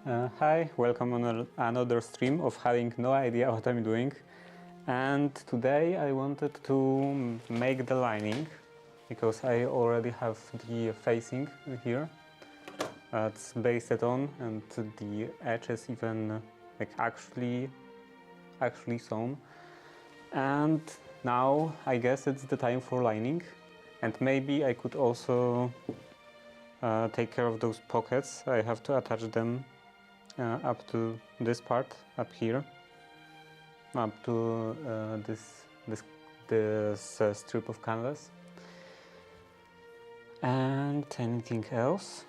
Hi, welcome on another stream of having no idea what I'm doing. And today I wanted to make the lining because I already have the facing here. It's based on, and the edge is even actually sewn. And now I guess it's the time for lining. And maybe I could also take care of those pockets. I have to attach them up to this part up here, up to this strip of canvas. And anything else?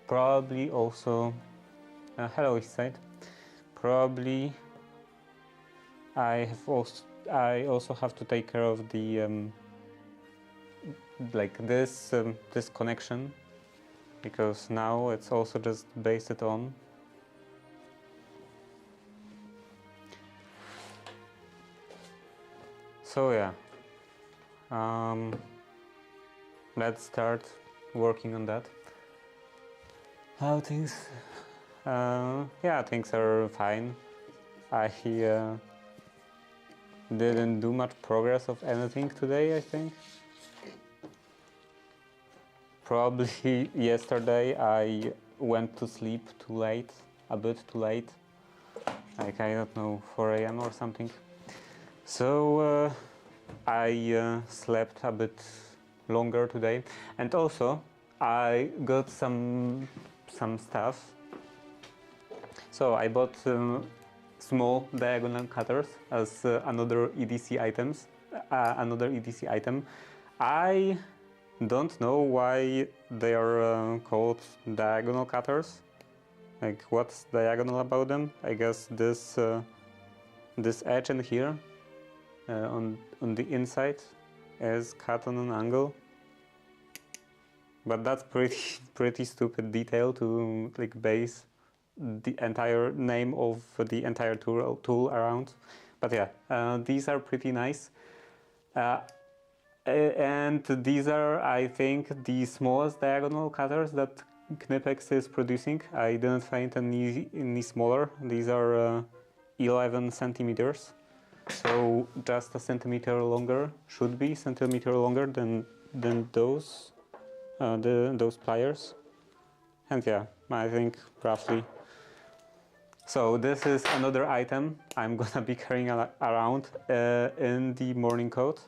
Probably also hello East Side. Probably I also have to take care of the this connection, because now it's also just based on. So yeah, let's start working on that. How things? Yeah, things are fine. I didn't do much progress of anything today, I think. Probably yesterday I went to sleep too late, a bit too late, like I don't know, 4 AM or something. So I slept a bit longer today, and also I got some stuff. So I bought small diagonal cutters as another EDC item. I don't know why they are called diagonal cutters. Like, what's diagonal about them? I guess this edge in here on the inside is cut on an angle. But that's pretty stupid detail to base the entire name of the entire tool around. But yeah, these are pretty nice. And these are, I think, the smallest diagonal cutters that Knipex is producing. I didn't find any smaller. These are 11 centimeters. So just a centimeter longer, should be centimeter longer than those those pliers. And yeah, I think roughly. So this is another item I'm gonna be carrying around in the morning coat.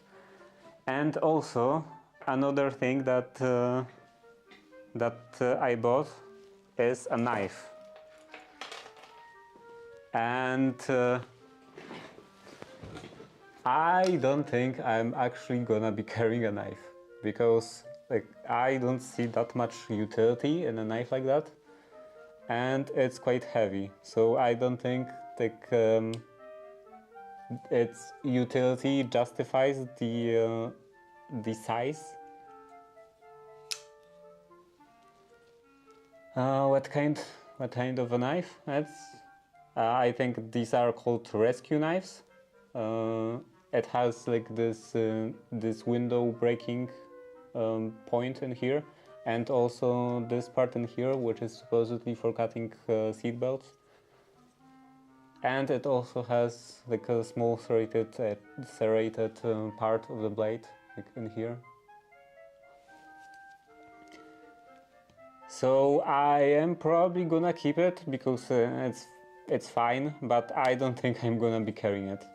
And also another thing that I bought is a knife. And I don't think I'm actually gonna be carrying a knife, because I don't see that much utility in a knife like that, and it's quite heavy. So I don't think its utility justifies the size. What kind of a knife? I think these are called rescue knives. It has this window breaking point in here, and also this part in here, which is supposedly for cutting seat belts. And it also has a small serrated part of the blade in here. So I am probably gonna keep it because it's fine, but I don't think I'm gonna be carrying it.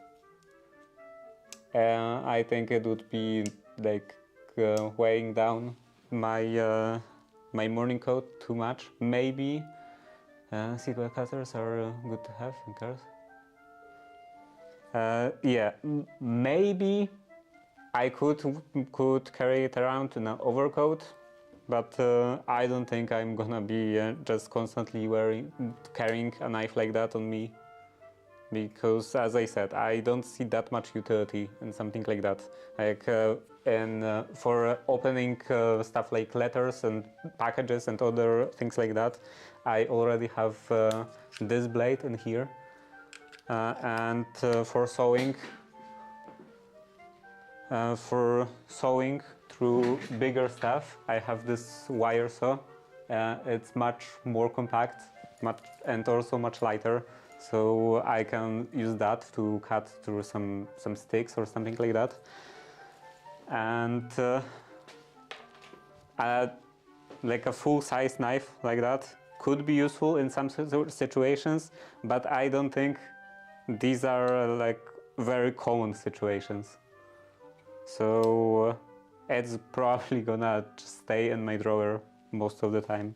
I think it would be weighing down my my morning coat too much. Maybe seatbelt cutters are good to have in cars. Yeah, maybe I could carry it around in an overcoat, but I don't think I'm gonna be just constantly carrying a knife like that on me. Because, as I said, I don't see that much utility in something like that. For opening stuff like letters and packages and other things like that, I already have this blade in here. And for sewing through bigger stuff, I have this wire saw. It's much more compact and also much lighter, so I can use that to cut through some sticks or something like that. And like a full-size knife like that could be useful in some situations, but I don't think these are like very common situations. So it's probably gonna just stay in my drawer most of the time.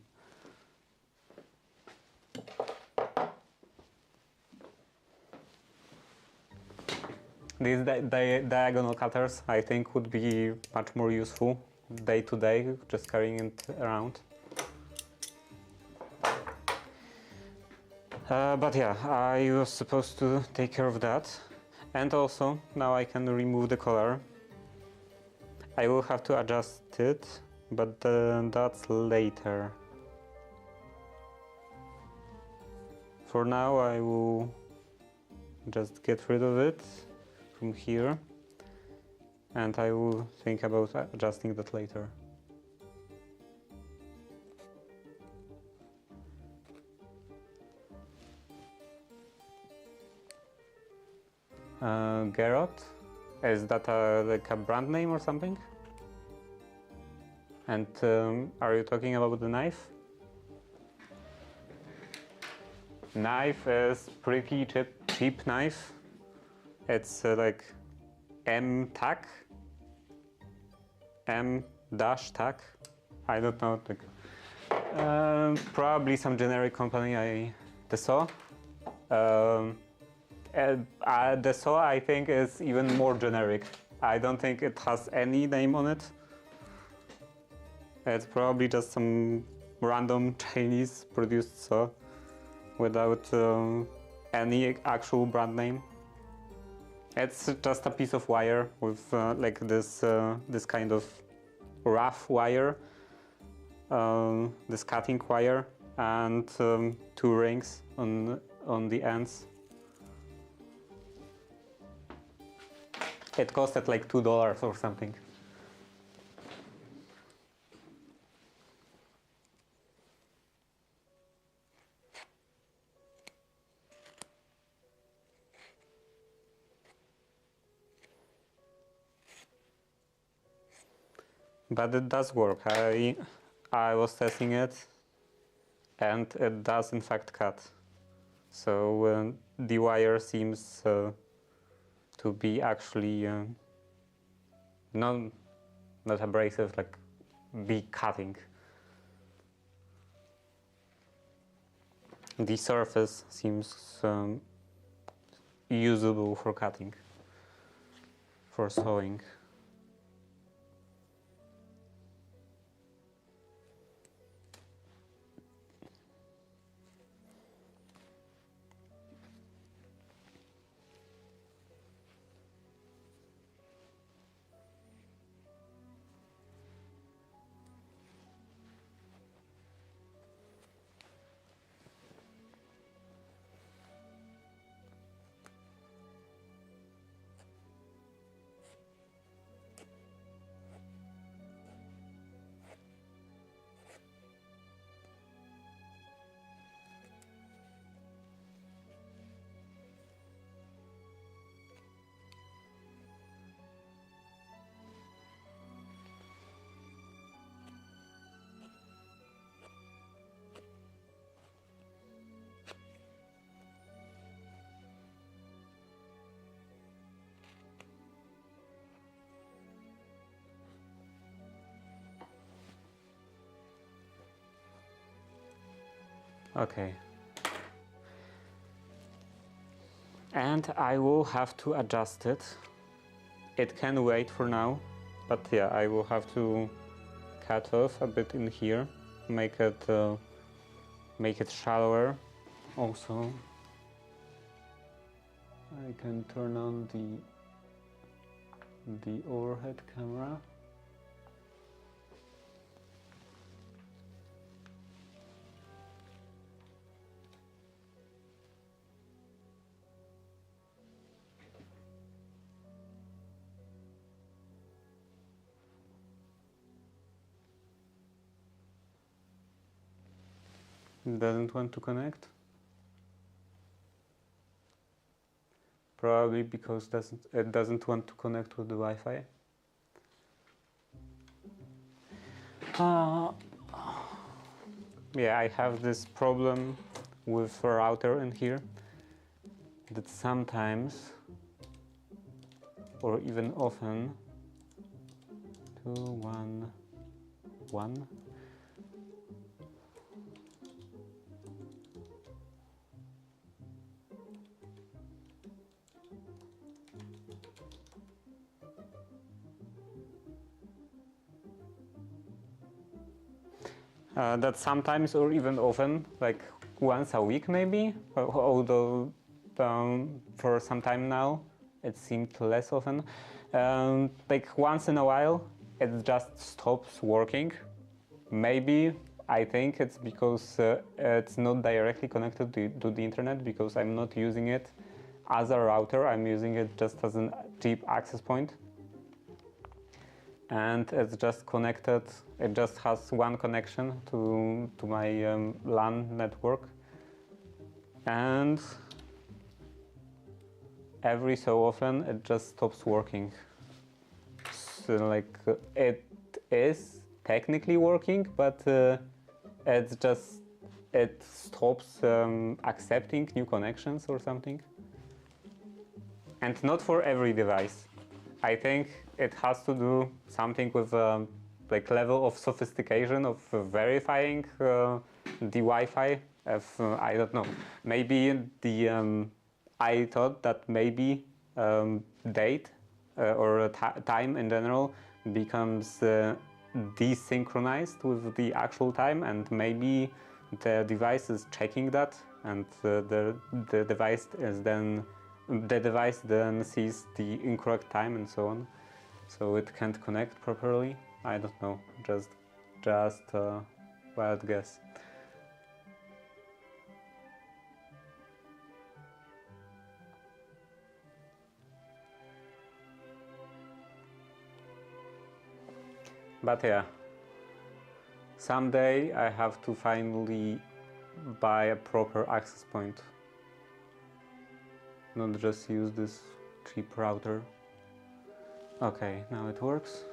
These diagonal cutters, I think, would be much more useful day to day, just carrying it around. But yeah, I was supposed to take care of that. And also, now I can remove the collar. I will have to adjust it, but that's later. For now, I will just get rid of it from here, and I will think about adjusting that later. Garrot? Is that like a brand name or something? And are you talking about the knife? Knife is pretty cheap knife. It's like M-Tac, M-Tac. I don't know. Like, probably some generic company. The saw. The saw, I think, is even more generic. I don't think it has any name on it. It's probably just some random Chinese produced saw without any actual brand name. It's just a piece of wire with like this kind of rough wire, this cutting wire, and 2 rings on the ends. It costed like $2 or something. But it does work. I was testing it, and it does in fact cut. So the wire seems to be actually not abrasive, like be cutting. The surface seems usable for cutting, for sewing. Okay. And I will have to adjust it. It can wait for now, but yeah, I will have to cut off a bit in here, make it shallower. Also, I can turn on the overhead camera. doesn't want to connect. Probably because it doesn't want to connect with the Wi-Fi. Yeah, I have this problem with a router in here that sometimes, or even often, 2, 1, 1. That sometimes, or even often, like once a week maybe, although for some time now it seemed less often. Like once in a while it just stops working. Maybe I think it's because it's not directly connected to the internet, because I'm not using it as a router, I'm using it just as a cheap access point. And it's just connected, it just has one connection to my LAN network, and every so often it just stops working. So like it is technically working, but it stops accepting new connections or something. And not for every device. I think it has to do something with like level of sophistication of verifying the Wi-Fi. I don't know. Maybe the I thought that maybe date or time in general becomes desynchronized with the actual time, and maybe the device is checking that, and the device then sees the incorrect time and so on, so it can't connect properly. I don't know, just wild guess. But yeah, someday I have to finally buy a proper access point, not just use this cheap router. Okay, now it works.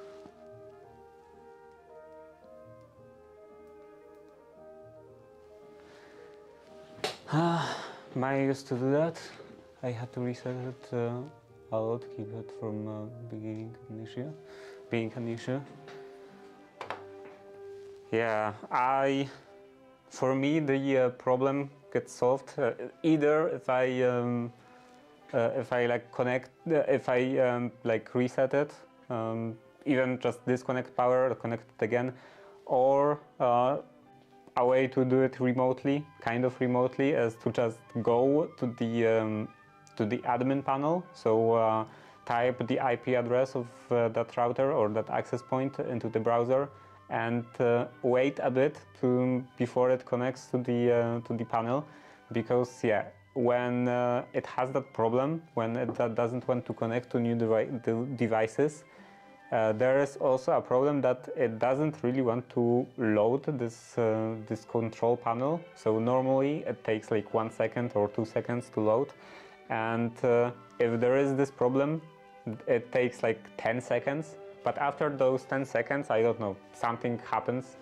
Maya used to do that. I had to reset it a lot, keep it from being an issue. Yeah, for me the problem gets solved either if I like connect, if I like reset it, even just disconnect power, connect it again, or a way to do it remotely, kind of remotely, is to just go to the admin panel. So type the IP address of that router or that access point into the browser, and wait a bit before it connects to the panel, because yeah, when it has that problem, when it doesn't want to connect to new devices, there is also a problem that it doesn't really want to load this control panel. So normally it takes like 1 second or 2 seconds to load, and if there is this problem, it takes like 10 seconds. But after those 10 seconds, I don't know, something happens,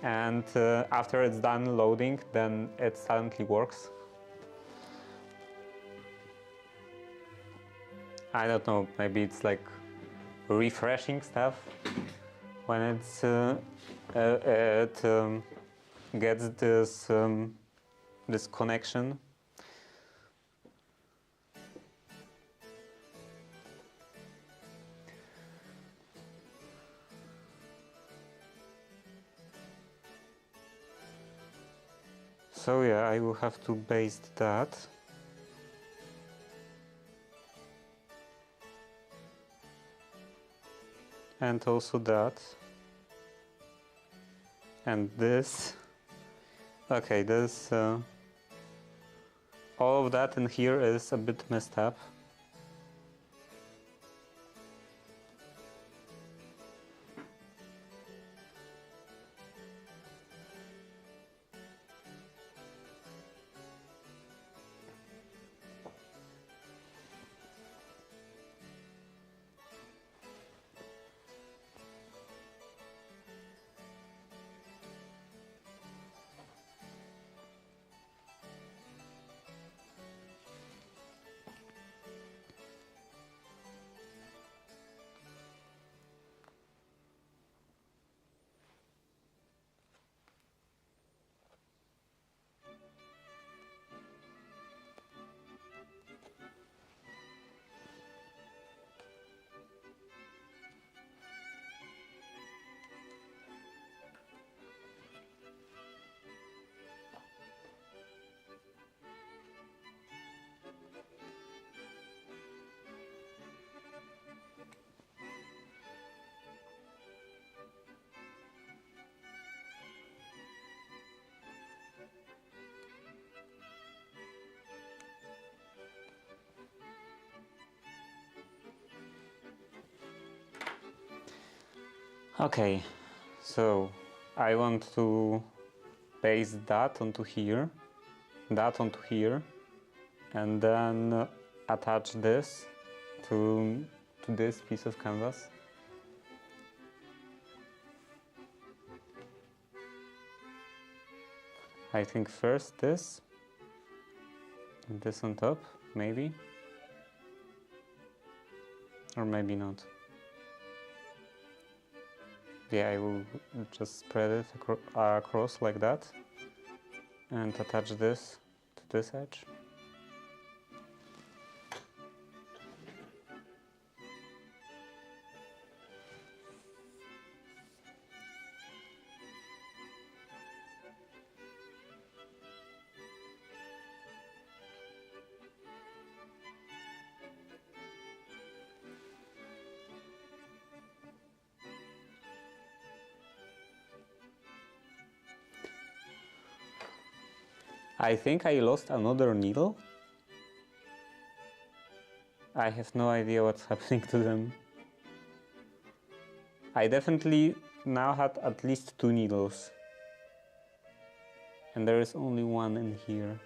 and after it's done loading, then it suddenly works. I don't know, maybe it's like refreshing stuff when it gets this connection. So yeah, I will have to baste that. And also that. And this. Okay, this all of that in here is a bit messed up. Okay, so I want to paste that onto here, and then attach this to this piece of canvas. I think first this, and this on top, maybe, or maybe not. Yeah, I will just spread it across like that and attach this to this edge. I think I lost another needle. I have no idea what's happening to them. I definitely now had at least 2 needles. And there is only one in here.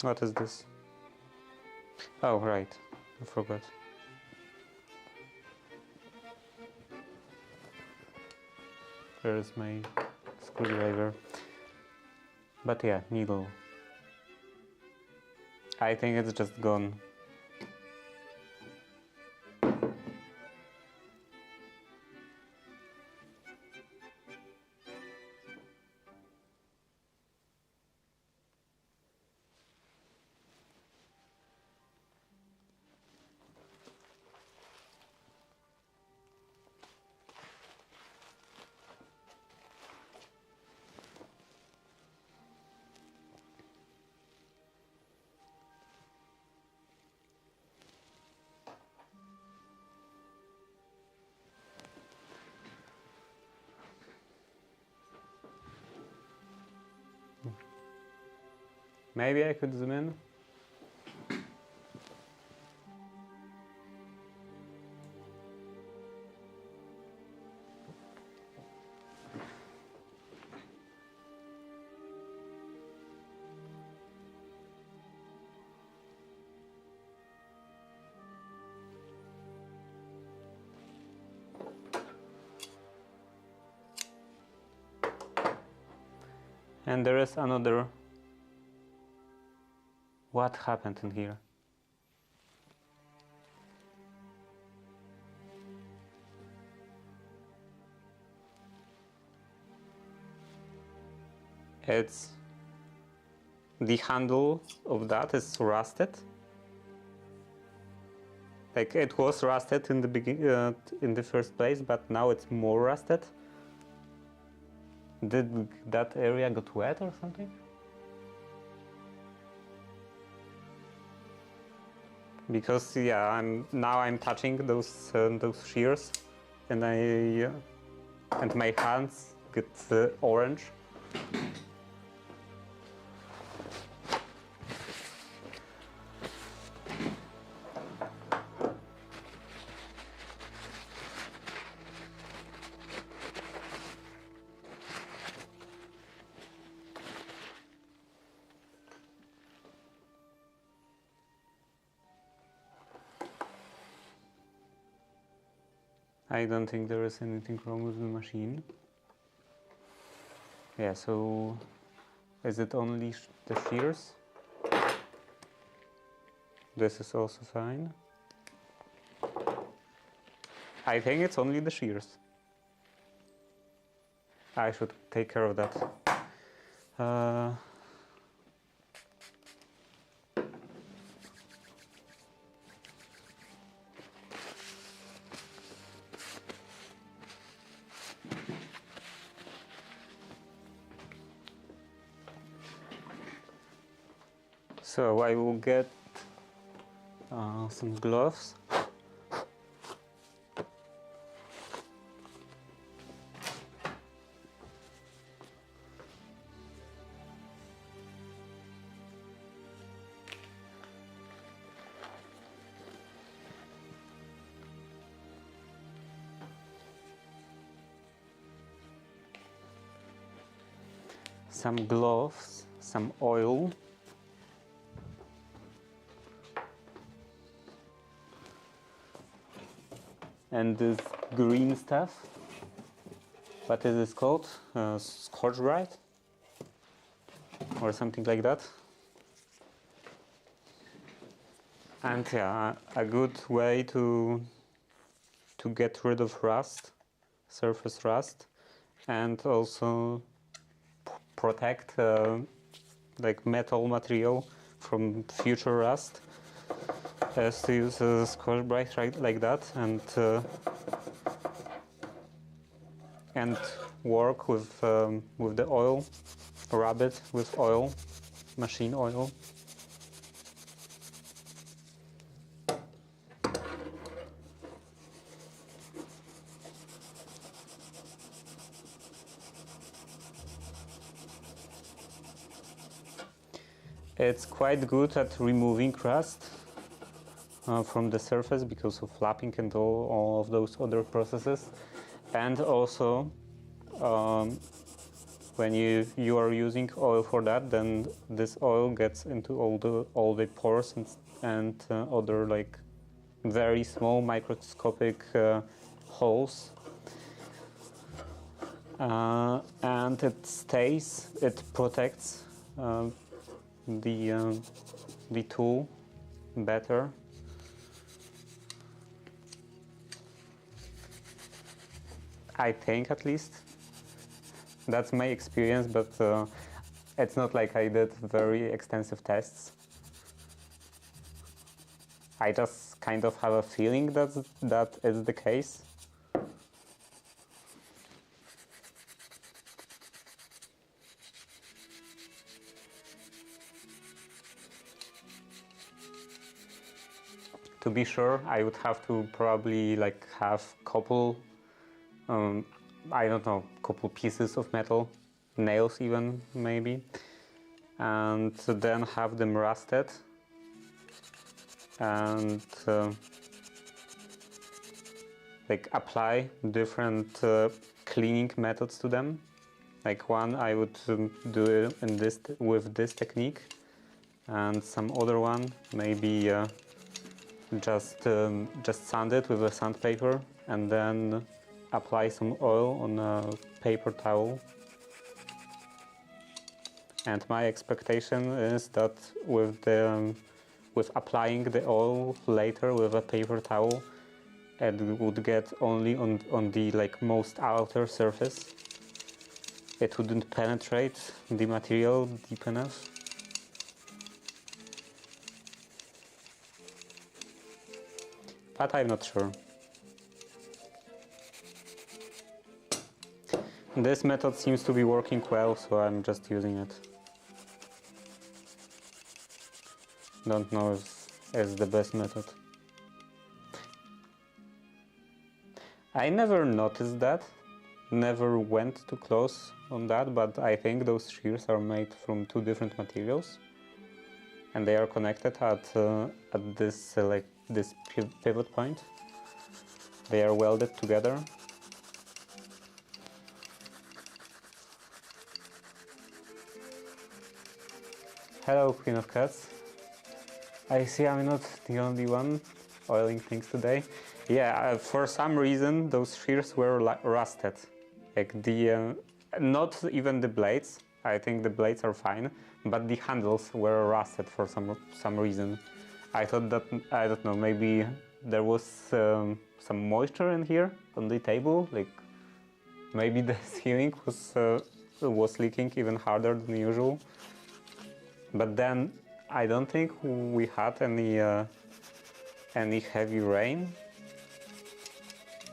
What is this? Oh, right. I forgot. Where is my screwdriver? But yeah, needle. I think it's just gone. Maybe I could zoom in. And there is another. What happened in here? It's the handle of that is rusted. Like it was rusted in the beginning, in the first place, but now it's more rusted. Did that area got wet or something? Because yeah, I'm touching those shears, and and my hands get orange. I don't think there is anything wrong with the machine. Yeah, so is it only the shears? This is also fine. I think it's only the shears. I should take care of that. So I will get some gloves. some gloves, some oil, and this green stuff. What is this called? Scotch-Brite or something like that. And yeah, a good way to get rid of rust, surface rust, and also protect like metal material from future rust, is to use a Scotch-Brite like that and work with the oil, rub it with oil, machine oil. It's quite good at removing rust from the surface because of lapping and all of those other processes. And also, when you are using oil for that, then this oil gets into all the pores and other like very small microscopic holes, and it protects the tool better. I think, at least. That's my experience, but it's not like I did very extensive tests. I just kind of have a feeling that is the case. To be sure, I would have to probably like have couple I don't know, couple pieces of metal, nails even maybe, and then have them rusted and like apply different cleaning methods to them. Like one I would do it with this technique, and some other one maybe just sand it with a sandpaper and then apply some oil on a paper towel. And my expectation is that with applying the oil later with a paper towel, it would get only on the like most outer surface. It wouldn't penetrate the material deep enough. But I'm not sure. This method seems to be working well, so I'm just using it. Don't know if it's the best method. I never noticed that, never went too close on that, but I think those shears are made from two different materials, and they are connected at this this pivot point. They are welded together. Hello, Queen of Cats. I see I'm not the only one oiling things today. Yeah, for some reason those shears were rusted. Like not even the blades. I think the blades are fine, but the handles were rusted for some reason. I thought that, I don't know, maybe there was some moisture in here on the table. Like maybe the sealing was leaking even harder than usual. But then I don't think we had any heavy rain,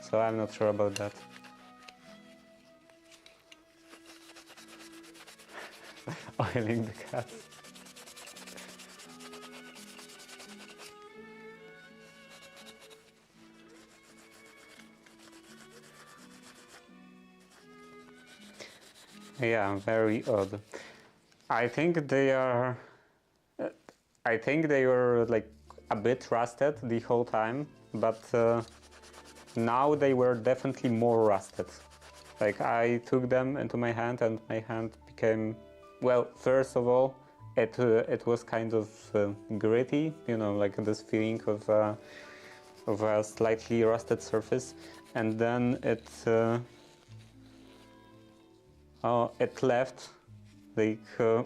so I'm not sure about that. Oiling the cats. Yeah, very odd. I think they were like a bit rusted the whole time, but now they were definitely more rusted. Like I took them into my hand and my hand became well, first of all, it was kind of gritty, you know, like this feeling of a slightly rusted surface, and then it left like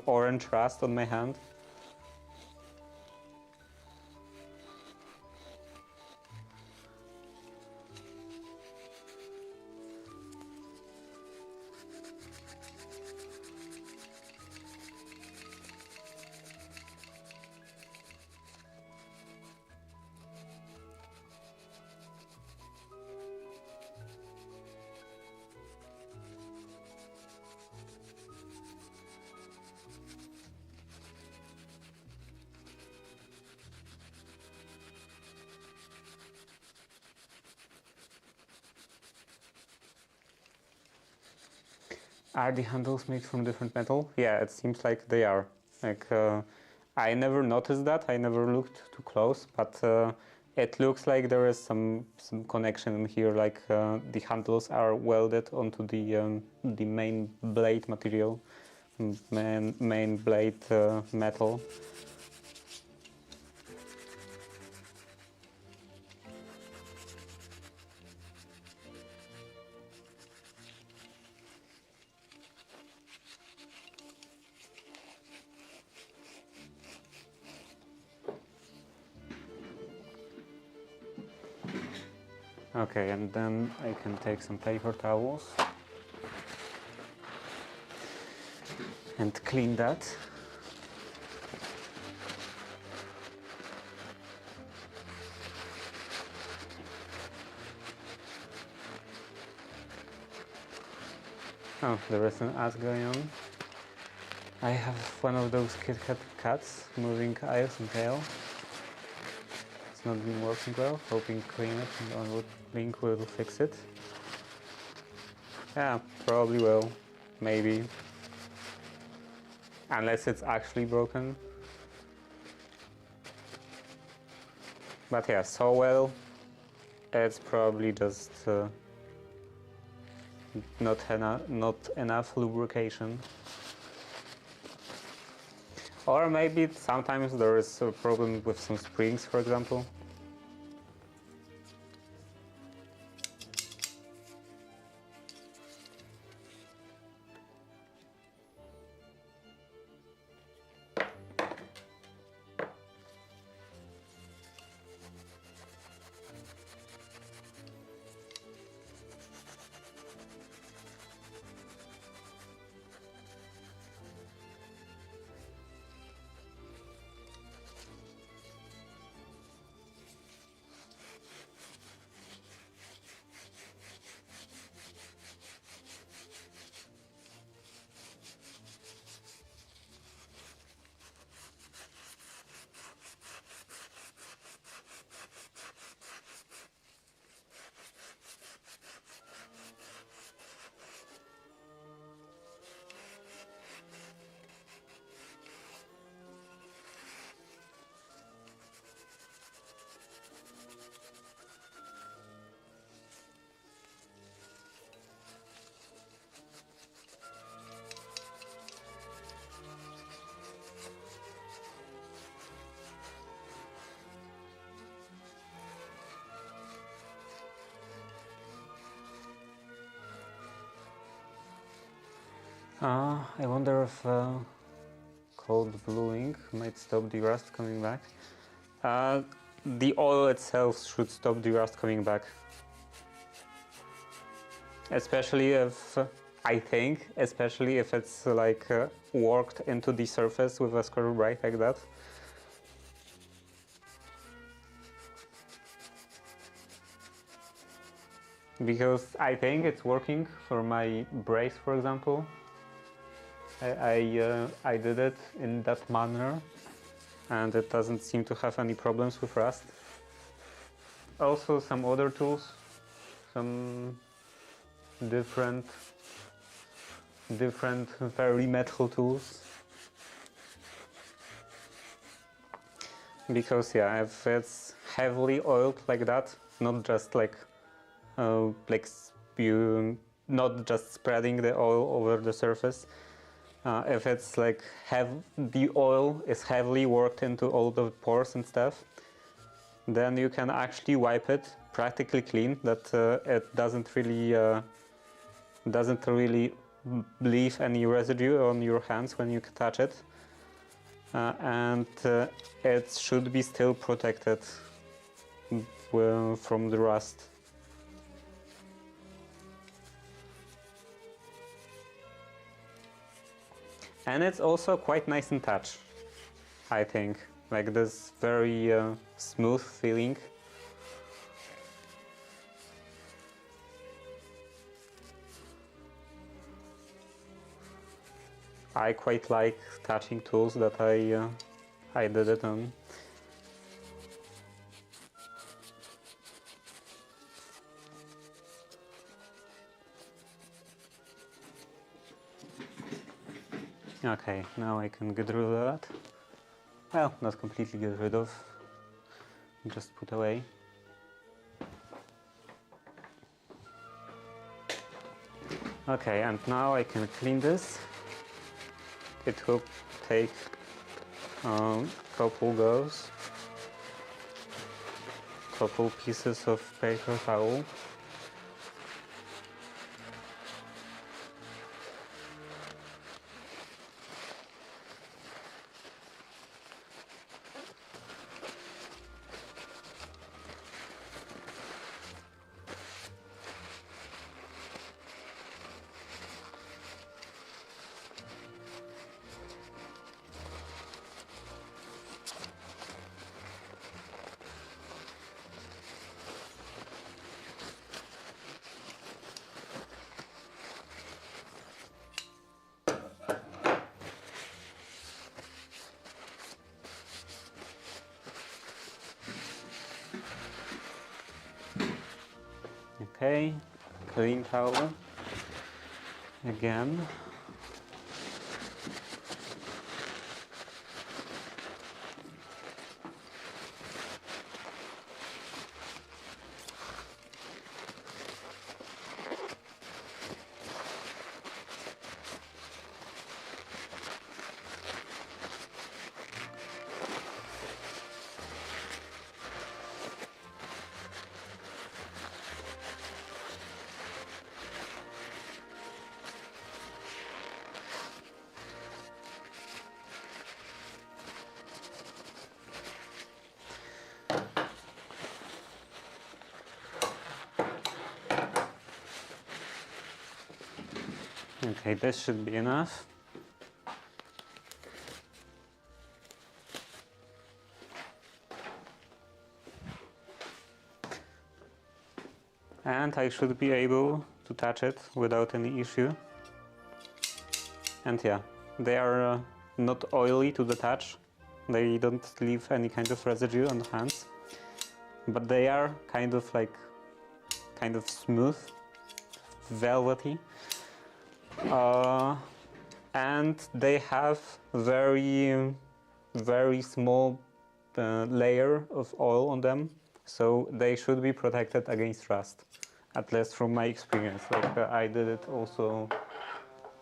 orange rust on my hand. Are the handles made from different metal? Yeah, it seems like they are. Like, I never noticed that. I never looked too close, but it looks like there is some connection in here. Like the handles are welded onto the main blade material, main blade metal. Okay, and then I can take some paper towels and clean that. Oh, there is an ad going on. I have one of those Kit Kat cats moving eyes and tail. It's not been working well. Hoping clean it and download link will fix it. Yeah, probably will. Maybe. Unless it's actually broken. But yeah, so well, it's probably just not enough lubrication. Or maybe sometimes there is a problem with some springs, for example. I wonder if cold bluing might stop the rust coming back. The oil itself should stop the rust coming back. Especially if, especially if it's like worked into the surface with a screw brake like that. Because I think it's working for my brace, for example. I did it in that manner and it doesn't seem to have any problems with rust. Also some other tools, some different very metal tools. Because yeah, if it's heavily oiled like that, not just like you not just spreading the oil over the surface, If it's like the oil is heavily worked into all the pores and stuff, then you can actually wipe it practically clean, that it doesn't really leave any residue on your hands when you touch it, and it should be still protected from the rust. And it's also quite nice in touch, I think, like this very smooth feeling. I quite like touching tools that I did it on. Okay, now I can get rid of that. Well, not completely get rid of, just put away. Okay, and now I can clean this. It will take a couple goes, couple pieces of paper towel. Okay, clean towel again. Okay, this should be enough. And I should be able to touch it without any issue. And yeah, they are not oily to the touch. They don't leave any kind of residue on the hands. But they are kind of smooth, velvety. And they have very small layer of oil on them, so they should be protected against rust, at least from my experience. Like I did it also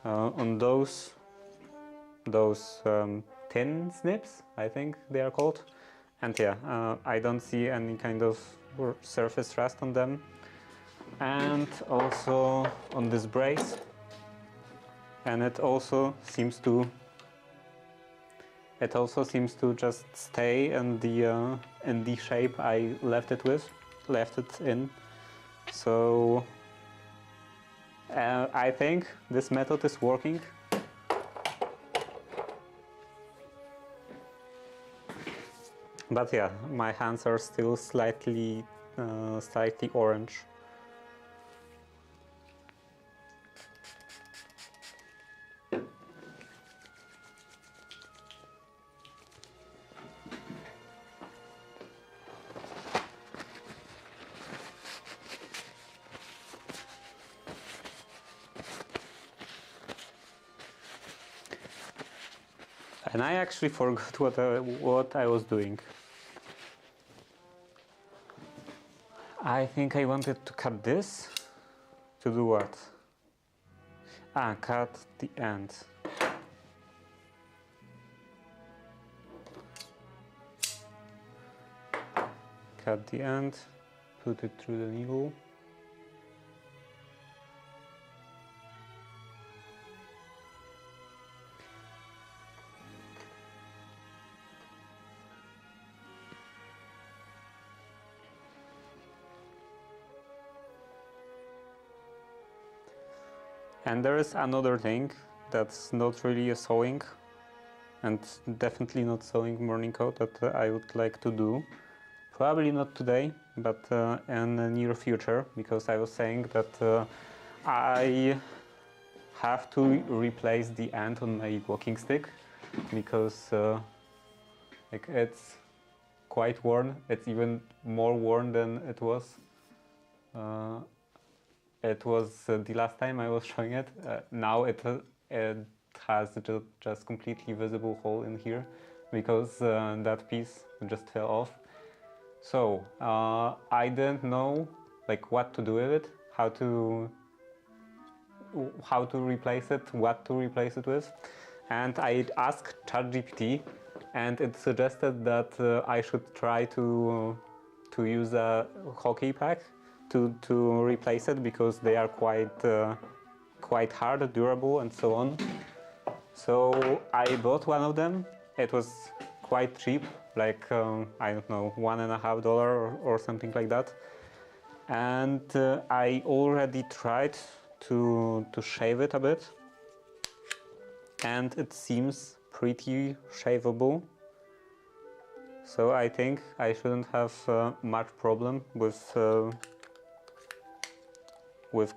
on those tin snips, I think they are called, and yeah, I don't see any kind of surface rust on them. And also on this brace, and it also seems to just stay in the shape I left it in. So I think this method is working. But yeah, my hands are still slightly orange. And I actually forgot what I was doing. I think I wanted to cut this. To do what? Cut the end. cut the end, put it through the needle. And there is another thing that's not really a sewing, and definitely not sewing morning coat, that I would like to do. Probably not today, but in the near future, because I was saying that I have to replace the end on my walking stick, because like it's quite worn. It's even more worn than it was. It was the last time I was showing it. Now it has just completely visible hole in here, because that piece just fell off. So I didn't know like what to do with it, how to replace it, what to replace it with, and I asked ChatGPT, and it suggested that I should try to use a hockey pack to replace it, because they are quite hard, durable, and so on. So I bought one of them. It was quite cheap, like I don't know, $1.50 or something like that. And I already tried to shave it a bit, and it seems pretty shaveable. So I think I shouldn't have much problem with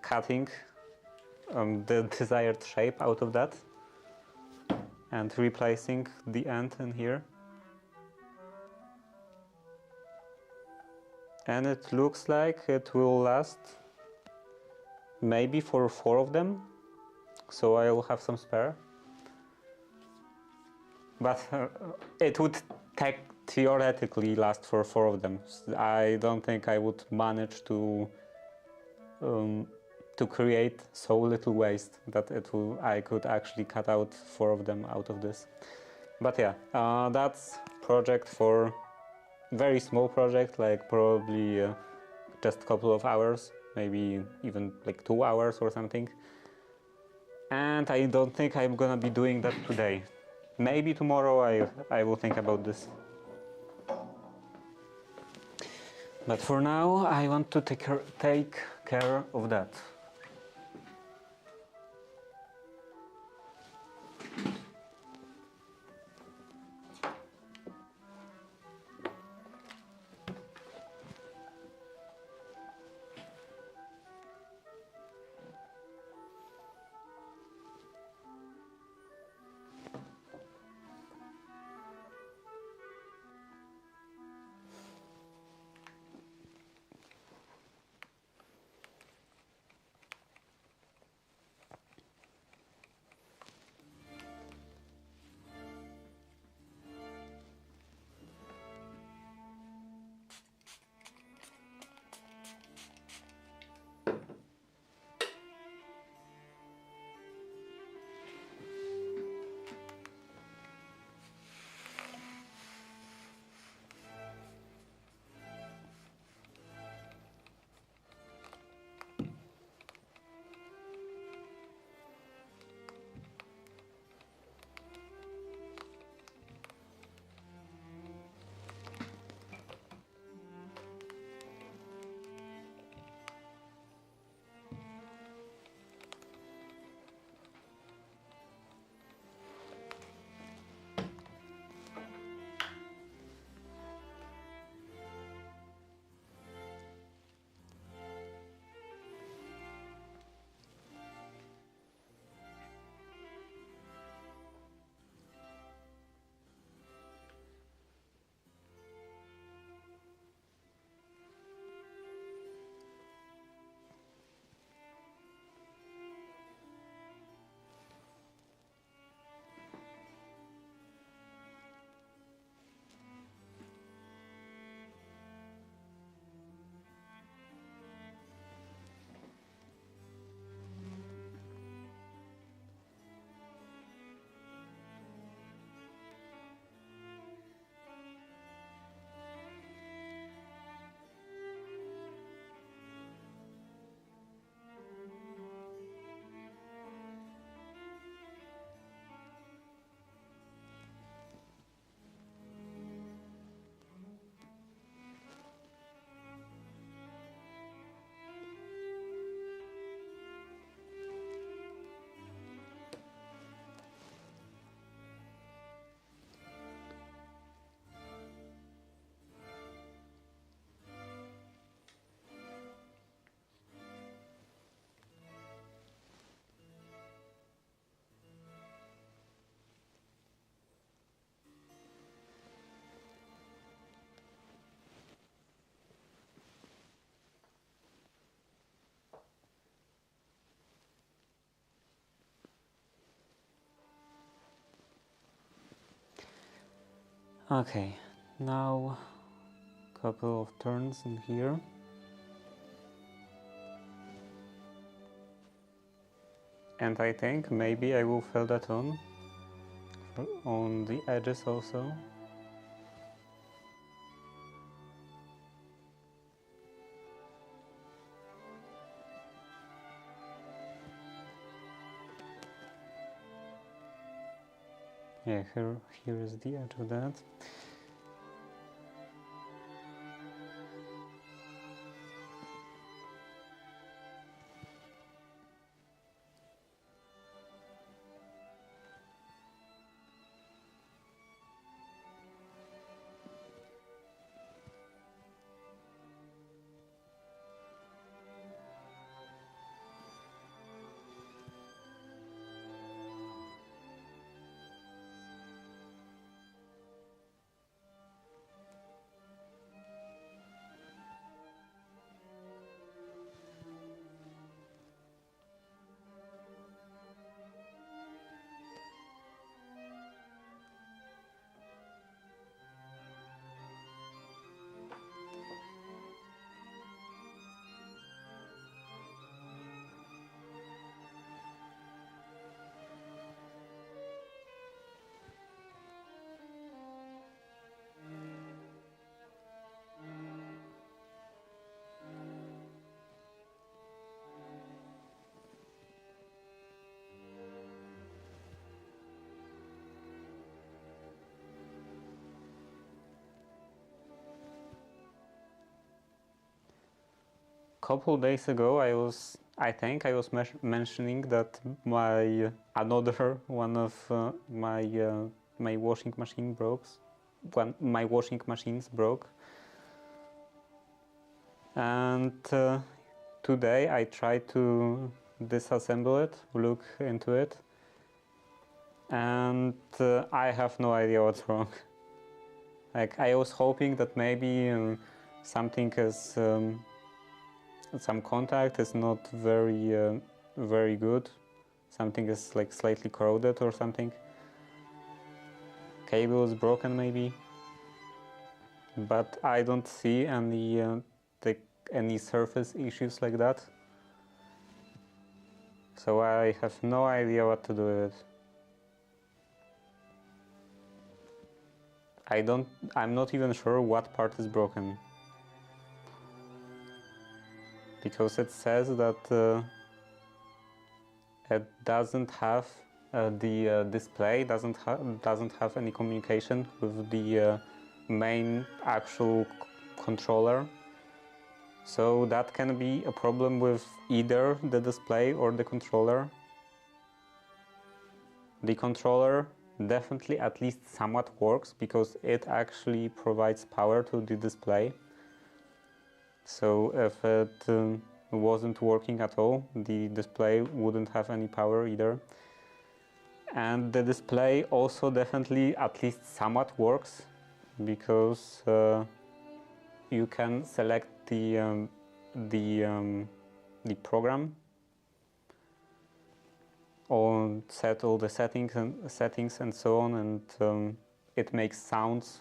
cutting the desired shape out of that and replacing the end in here. And it looks like it will last maybe for 4 of them, so I will have some spare. But it would theoretically last for 4 of them. I don't think I would manage to create so little waste that I could actually cut out 4 of them out of this. But yeah, that's project for very small project, like probably just a couple of hours, maybe even like 2 hours or something. And I don't think I'm gonna be doing that today. Maybe tomorrow I will think about this. But for now I want to take care of that. Okay, now a couple of turns in here. And I think maybe I will fill that on the edges also. Yeah, here is the edge of that. Couple days ago, I think I was mentioning that my another one of my washing machine broke. My washing machines broke, and today I tried to disassemble it, look into it, and I have no idea what's wrong. Like, I was hoping that maybe something is some contact is not very good. Something is like slightly corroded or something. Cable is broken maybe. But I don't see any surface issues like that. So I have no idea what to do with it. I'm not even sure what part is broken. Because it says that it doesn't have the display doesn't have any communication with the main actual controller. So that can be a problem with either the display or the controller. The controller definitely at least somewhat works because it actually provides power to the display. So if it wasn't working at all, the display wouldn't have any power either. And the display also definitely at least somewhat works because you can select the program or set all the settings and so on, and it makes sounds.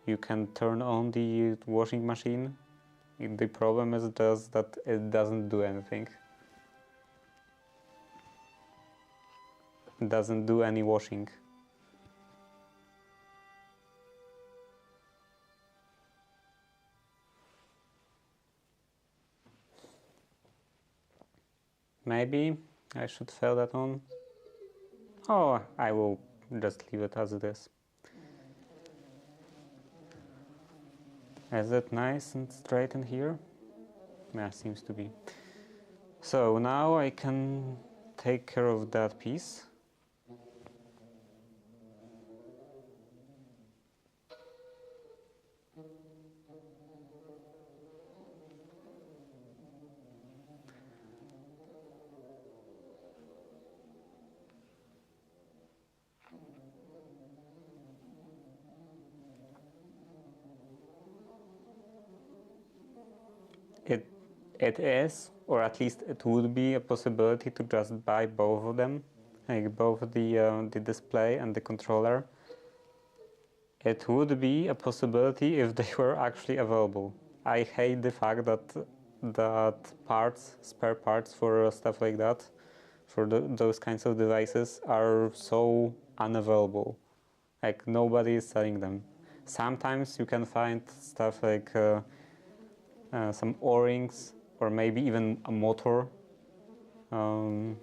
You can turn on the washing machine. The problem is just that it doesn't do anything. It doesn't do any washing. Maybe I should fill that on. Oh, I will just leave it as it is. Is it nice and straight in here? Yeah, seems to be. So now I can take care of that piece. It is, or at least it would be a possibility to just buy both of them, like both the display and the controller. It would be a possibility if they were actually available. I hate the fact that spare parts for stuff like that, for those kinds of devices, are so unavailable. Like nobody is selling them. Sometimes you can find stuff like some O-rings or maybe even a motor, some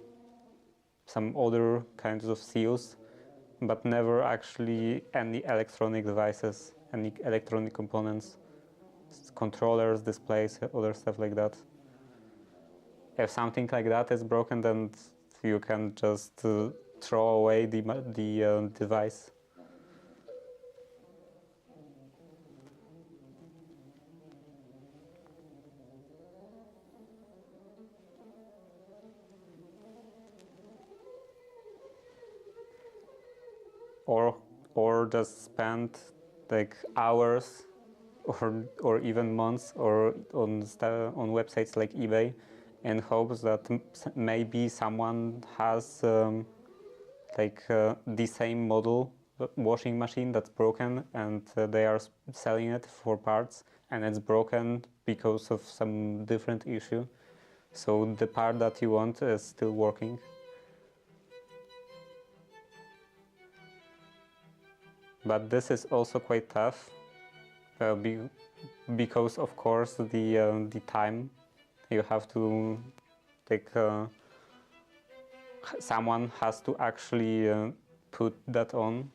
other kinds of seals, but never actually any electronic devices, any electronic components, controllers, displays, other stuff like that. If something like that is broken, then you can just throw away the device. Or just spend like hours or even months or on websites like eBay in hopes that maybe someone has the same model washing machine that's broken, and they are selling it for parts, and it's broken because of some different issue. So the part that you want is still working. But this is also quite tough because, of course, the time you have to take. Someone has to actually put that on,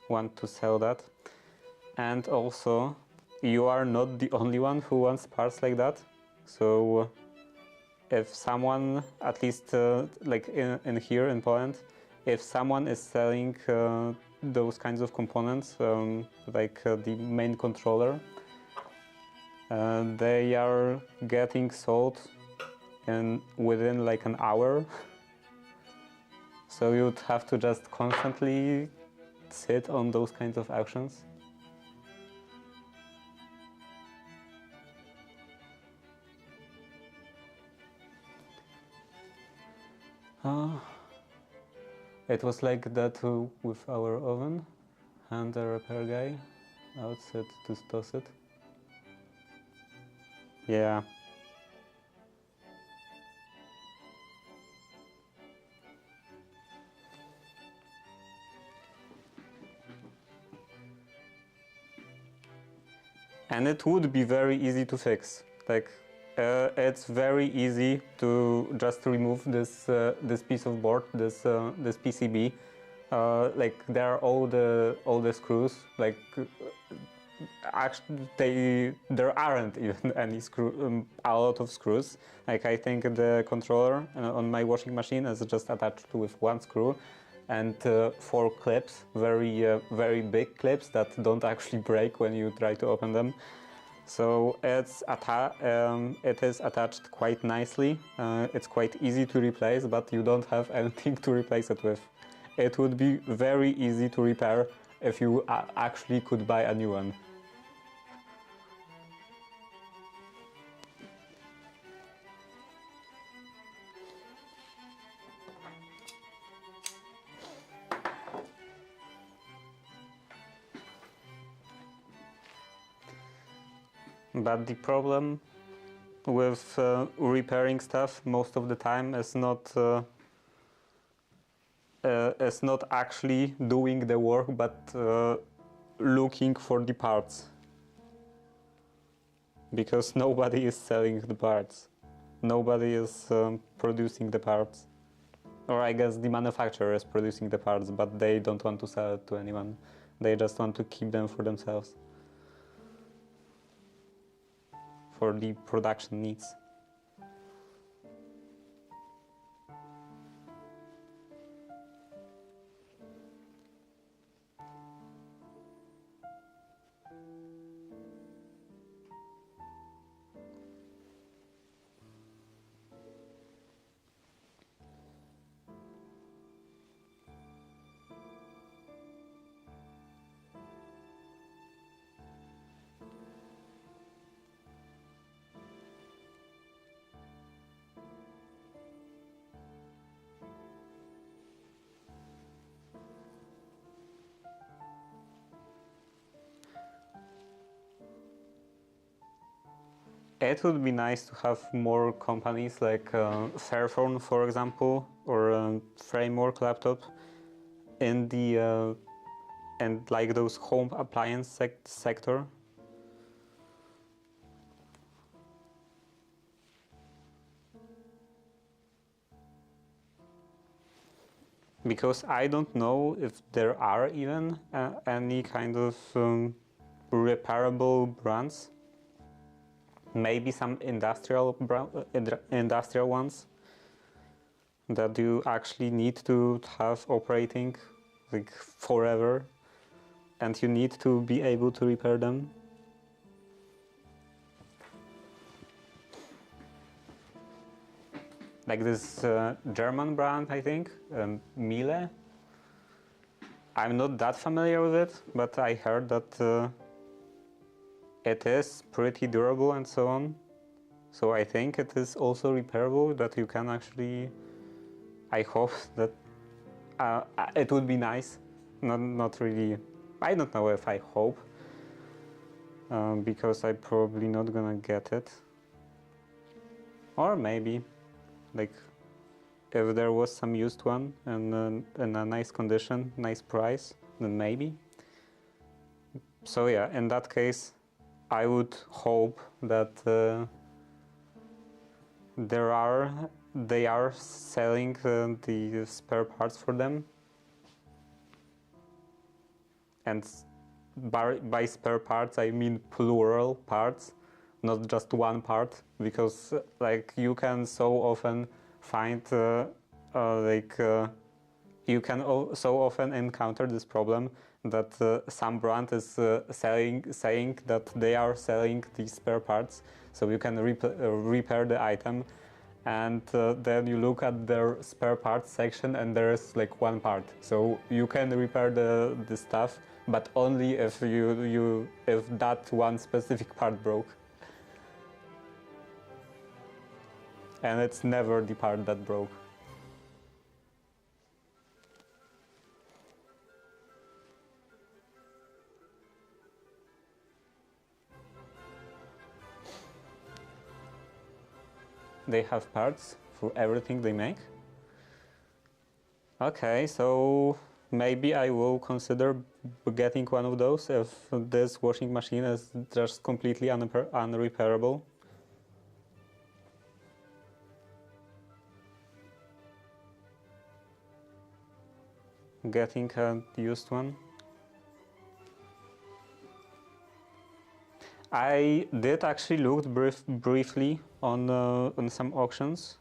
want to sell that, and also you are not the only one who wants parts like that. So if someone, at least like in here in Poland, if someone is selling those kinds of components, like the main controller, they are getting sold within like an hour. So you'd have to just constantly sit on those kinds of auctions. It was like that with our oven, and the repair guy outside to toss it. Yeah. And it would be very easy to fix. Like, it's very easy to just remove this piece of board, this PCB. Like there are all the screws. Like actually, there aren't even any a lot of screws. Like I think the controller on my washing machine is just attached with one screw, and 4 clips, very big clips that don't actually break when you try to open them. So it is attached quite nicely. It's quite easy to replace, but you don't have anything to replace it with. It would be very easy to repair if you actually could buy a new one. But the problem with repairing stuff most of the time is not actually doing the work, but looking for the parts. Because nobody is selling the parts. Nobody is producing the parts. Or I guess the manufacturer is producing the parts, but they don't want to sell it to anyone. They just want to keep them for themselves. For the production needs. It would be nice to have more companies like Fairphone, for example, or Framework laptop in the and like those home appliance sector. Because I don't know if there are even any kind of repairable brands. Maybe some industrial ones that you actually need to have operating like forever, and you need to be able to repair them. Like this German brand, I think, Miele. I'm not that familiar with it, but I heard that it is pretty durable and so on. So I think it is also repairable, that you can actually, I hope that it would be nice, not really, I don't know if I hope, because I'm probably not gonna get it. Or maybe, like, if there was some used one and in a nice condition, nice price, then maybe. So yeah, in that case, I would hope that they are selling the spare parts for them. And by spare parts, I mean plural parts, not just one part, because like you can so often find you can so often encounter this problem that some brand is saying that they are selling these spare parts, so you can repair the item, and then you look at their spare parts section and there is like one part, so you can repair the stuff, but only if if that one specific part broke. And it's never the part that broke. They have parts for everything they make. Okay, so maybe I will consider getting one of those if this washing machine is just completely unrepairable. Getting a used one. I did actually look briefly on some auctions,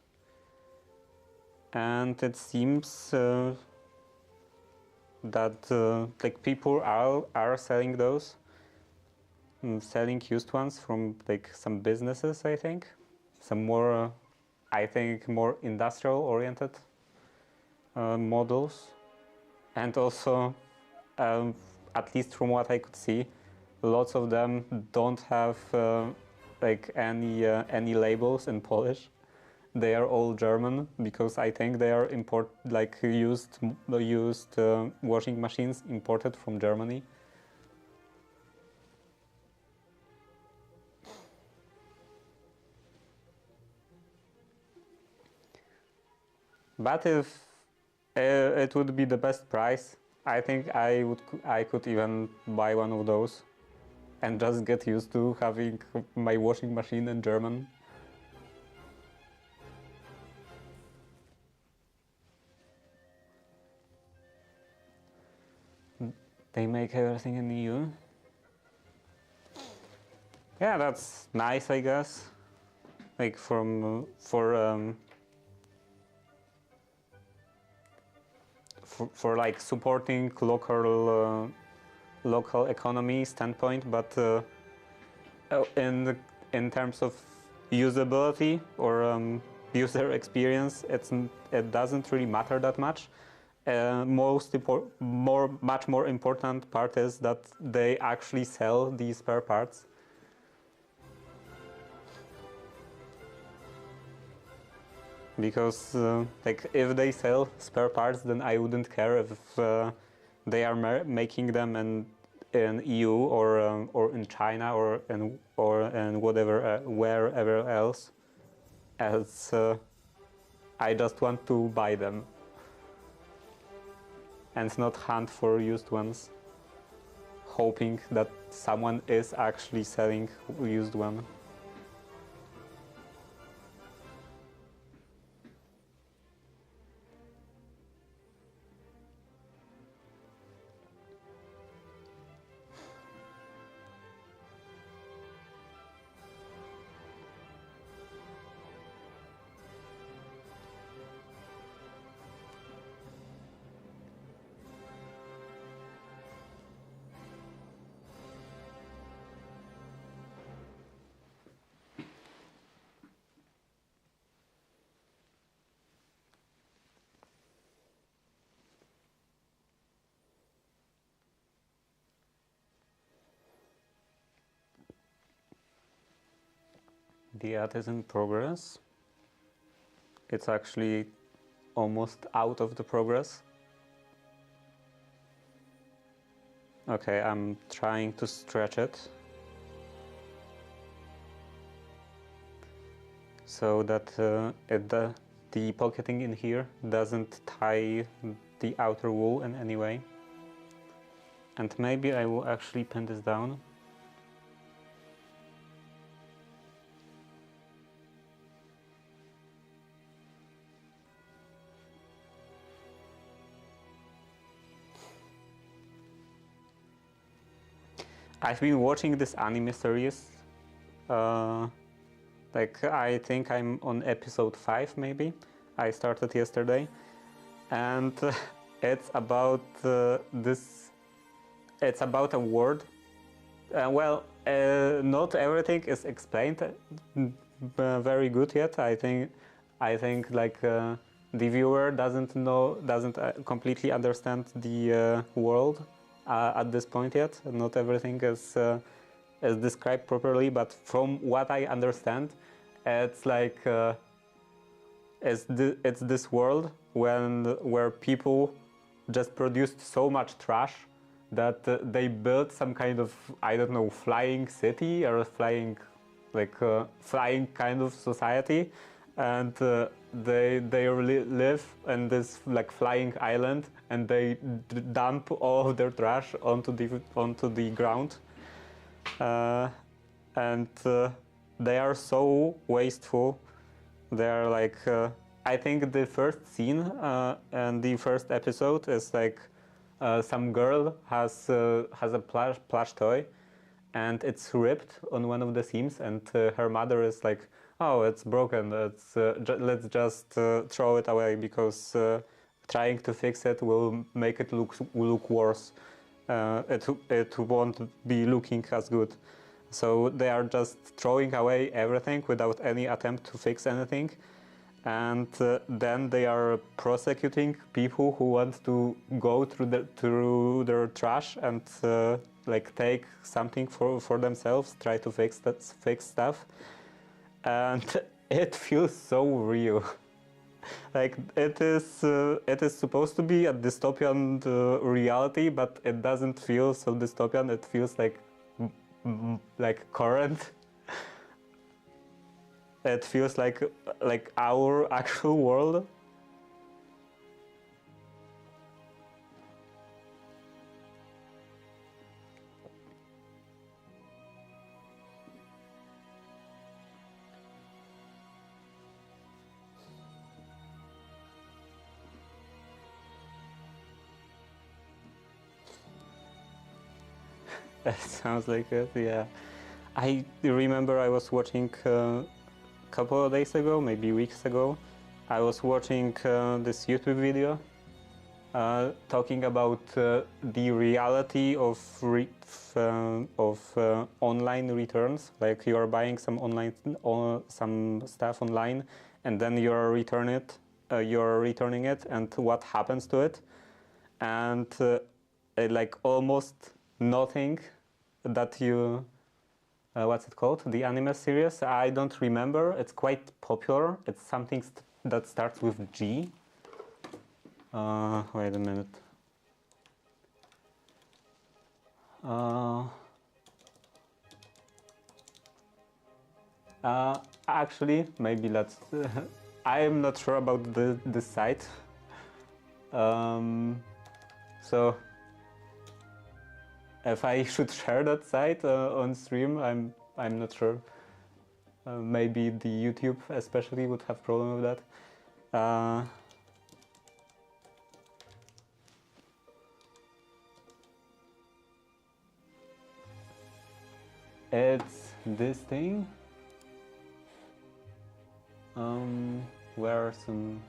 and it seems that like people are selling those, selling used ones from like some businesses. I think some more, I think more industrial oriented models, and also at least from what I could see, lots of them don't have like any labels in Polish. They are all German, because I think they are used washing machines imported from Germany. But if it would be the best price, I think I could even buy one of those and just get used to having my washing machine in German. They make everything in the EU. Yeah, that's nice, I guess. Like for like supporting local economy standpoint, but in terms of usability or user experience, it doesn't really matter that much. Much more important part is that they actually sell these spare parts. Because like if they sell spare parts, then I wouldn't care if they are making them in EU or in China or in whatever wherever else, as I just want to buy them and not hunt for used ones, hoping that someone is actually selling used one. The ad is in progress. It's actually almost out of the progress. Okay, I'm trying to stretch it so that the pocketing in here doesn't tie the outer wool in any way. And maybe I will actually pin this down. I've been watching this anime series. Like, I think I'm on episode 5 maybe. I started yesterday. And it's about it's about a word. Not everything is explained very good yet. I think like the viewer doesn't completely understand the world at this point yet. Not everything is described properly, but from what I understand, it's like it's this world where people just produced so much trash that they built some kind of, I don't know, flying city or flying kind of society, and they live in this like flying island, and they dump all of their trash onto the ground, and they are so wasteful. They are like I think the first scene and the first episode is like some girl has a plush toy, and it's ripped on one of the seams, and her mother is like, "Oh, it's broken. Let's just throw it away because trying to fix it will make it look worse. It won't be looking as good." So they are just throwing away everything without any attempt to fix anything. And then they are prosecuting people who want to go through their trash and like take something for themselves, try to fix stuff, and it feels so real. Like it is supposed to be a dystopian reality, but it doesn't feel so dystopian. It feels like current. It feels like our actual world. It sounds like it, yeah. I remember I was watching couple of days ago, maybe weeks ago, I was watching this YouTube video talking about the reality of online returns. Like you are buying some stuff online, and then you're returning it, and what happens to it, and like almost nothing that you. What's it called? The anime series? I don't remember. It's quite popular. It's something that starts with G. Wait a minute. Uh, Actually, maybe let's. I am not sure about this site. So if I should share that site on stream, I'm not sure. Maybe the YouTube especially would have problem with that. It's this thing. Where are some.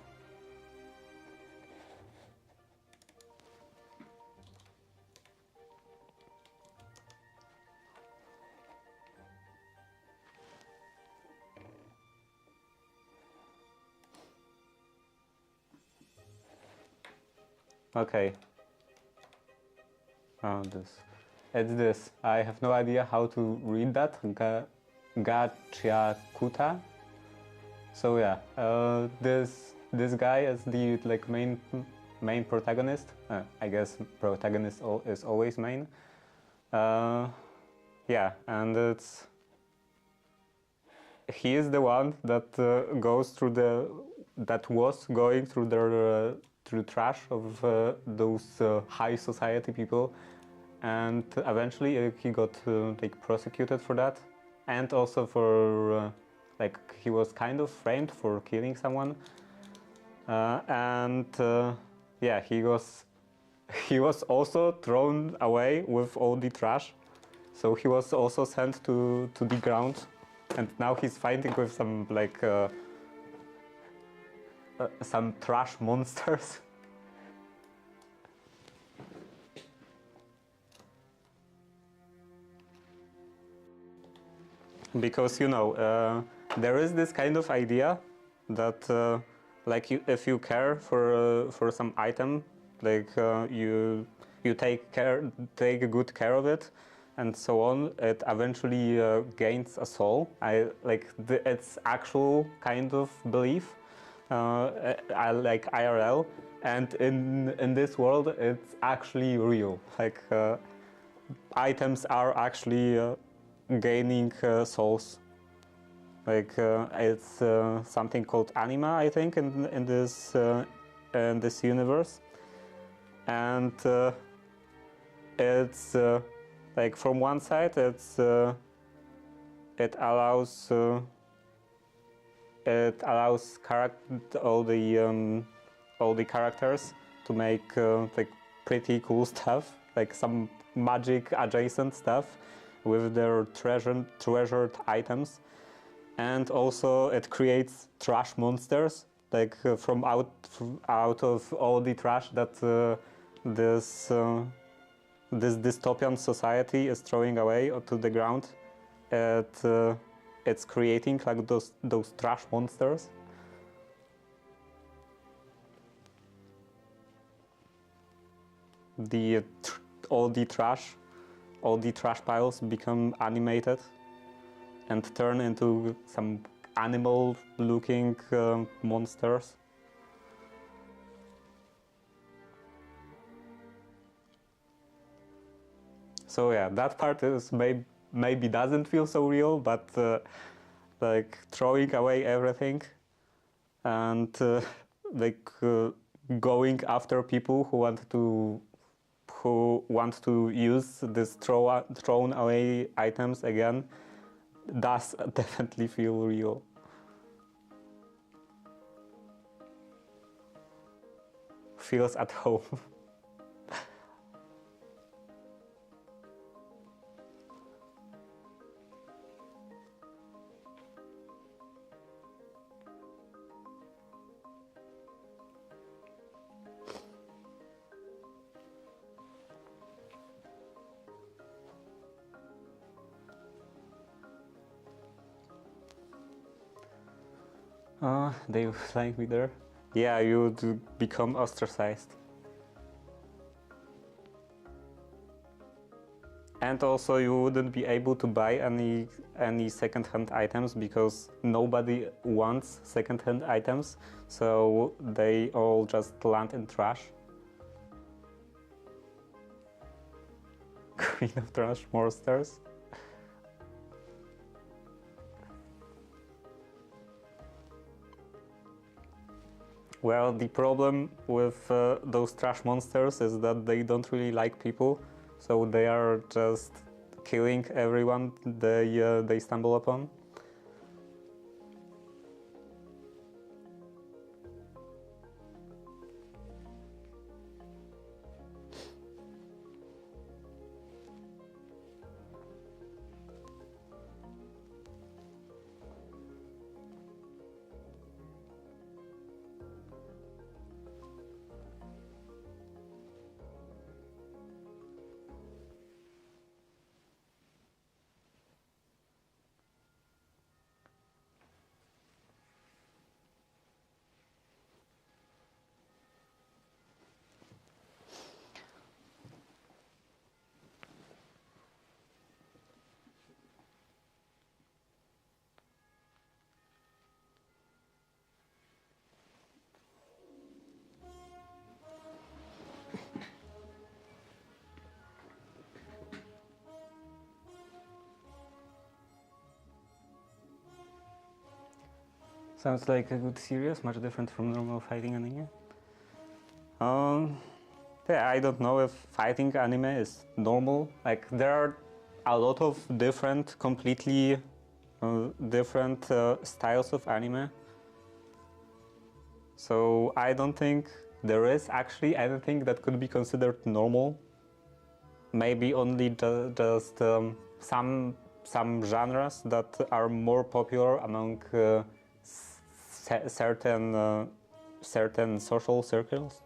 Okay. Oh, this. It's this. I have no idea how to read that. Gachiakuta. So yeah, this guy is the like main protagonist. I guess protagonist is always main. Yeah, and he is the one that goes through that was going through the through trash of those high society people, and eventually he got like prosecuted for that, and also for like he was kind of framed for killing someone, and yeah, he was also thrown away with all the trash, so he was also sent to the ground, and now he's fighting with some like some trash monsters. Because there is this kind of idea that like if you care for some item, like you take good care of it, and so on, it eventually gains a soul. It's actual kind of belief, I like IRL, and in this world it's actually real. Like items are actually gaining souls. Like it's something called anima, I think, in this universe, and it's like from one side it allows all the characters to make like pretty cool stuff, like some magic adjacent stuff with their treasured items, and also it creates trash monsters, like from out of all the trash that this dystopian society is throwing away to the ground. It's creating like those trash monsters. All the trash piles become animated and turn into some animal-looking monsters. So yeah, that part is maybe doesn't feel so real, but like throwing away everything and going after people who want to use this thrown away items again does definitely feel real. Feels at home. They like me there. Yeah, you would become ostracized. And also you wouldn't be able to buy any second-hand items because nobody wants second-hand items, so they all just land in trash. queen of trash monsters. Well, the problem with those trash monsters is that they don't really like people, so they are just killing everyone they stumble upon. Sounds like a good series, much different from normal fighting anime. Yeah, I don't know if fighting anime is normal. Like, there are a lot of different, completely different styles of anime. So I don't think there is actually anything that could be considered normal. Maybe only just some genres that are more popular among certain social circles.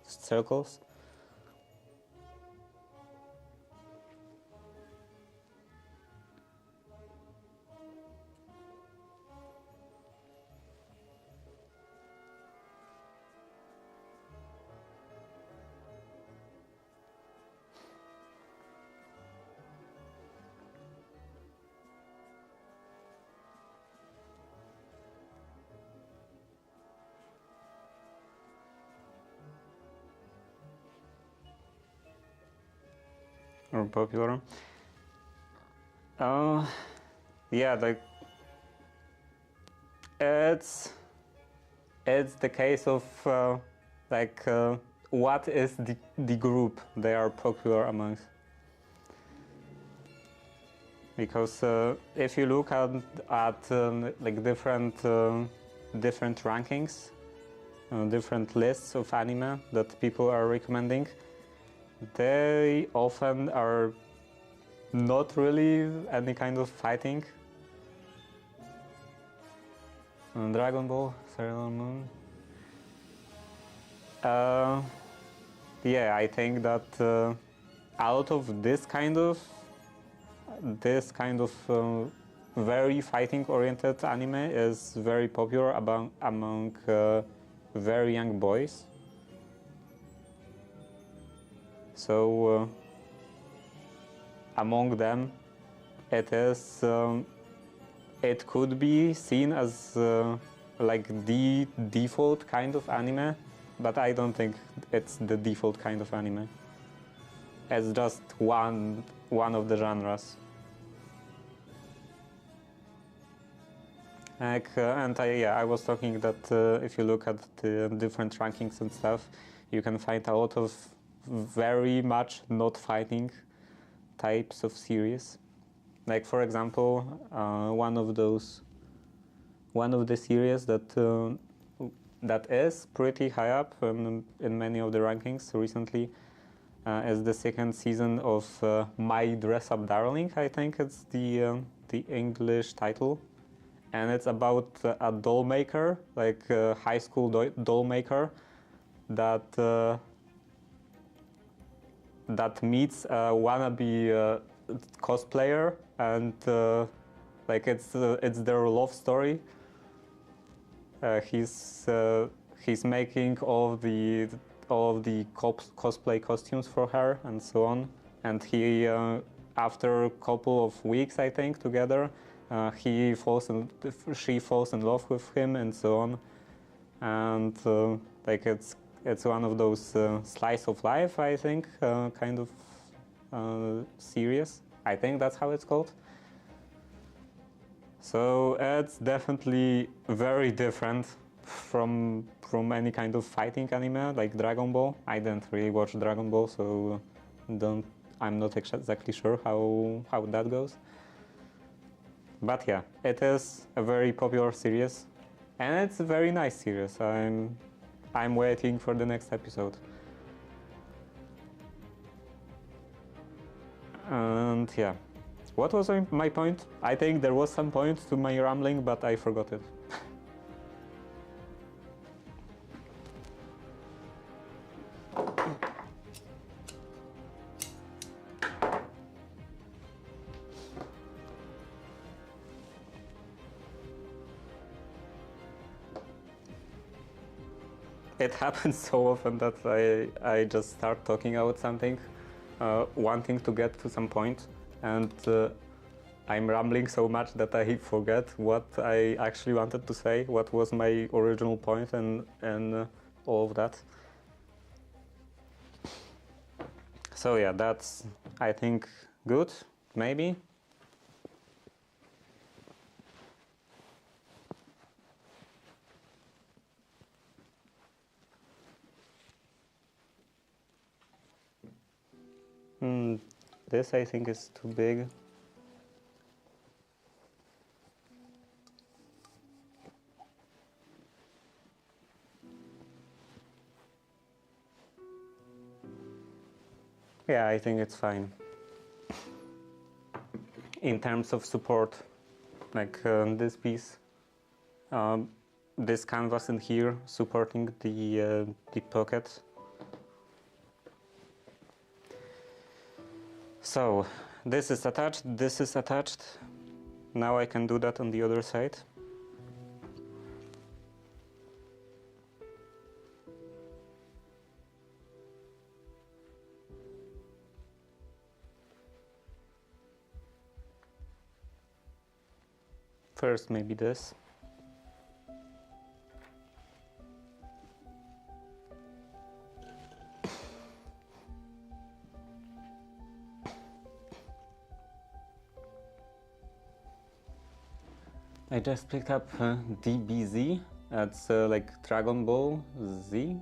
Or popular. Yeah, like it's the case of what is the group they are popular amongst. Because if you look at like different rankings, different lists of anime that people are recommending, they often are not really any kind of fighting. Dragon Ball, Sailor Moon. Yeah, I think that out of this kind of very fighting-oriented anime is very popular among very young boys. So among them, it could be seen as like the default kind of anime, but I don't think it's the default kind of anime. It's just one of the genres. I was talking that if you look at the different rankings and stuff, you can find a lot of very much not fighting types of series. Like, for example, one of the series that is pretty high up in many of the rankings recently is the second season of My Dress Up Darling. I think it's the English title, and it's about a doll maker, like a high school doll maker, that meets a wannabe cosplayer, and like it's their love story. He's making all of the cosplay costumes for her and so on, and he after a couple of weeks, I think, together, she falls in love with him and so on, and like it's one of those slice of life, I think, kind of series. I think that's how it's called. So it's definitely very different from any kind of fighting anime like Dragon Ball. I didn't really watch Dragon Ball, so I'm not exactly sure how that goes. But yeah, it is a very popular series, and it's a very nice series. I'm waiting for the next episode. And yeah, what was my point? I think there was some point to my rambling, but I forgot it. It happens so often that I just start talking about something, wanting to get to some point, and I'm rambling so much that I forget what I actually wanted to say, what was my original point, and all of that. So yeah, that's, I think, good, maybe. This I think is too big. Yeah, I think it's fine. In terms of support, like this piece, this canvas in here supporting the pocket. So this is attached, this is attached. Now I can do that on the other side. First maybe this. I just picked up DBZ. It's like Dragon Ball Z.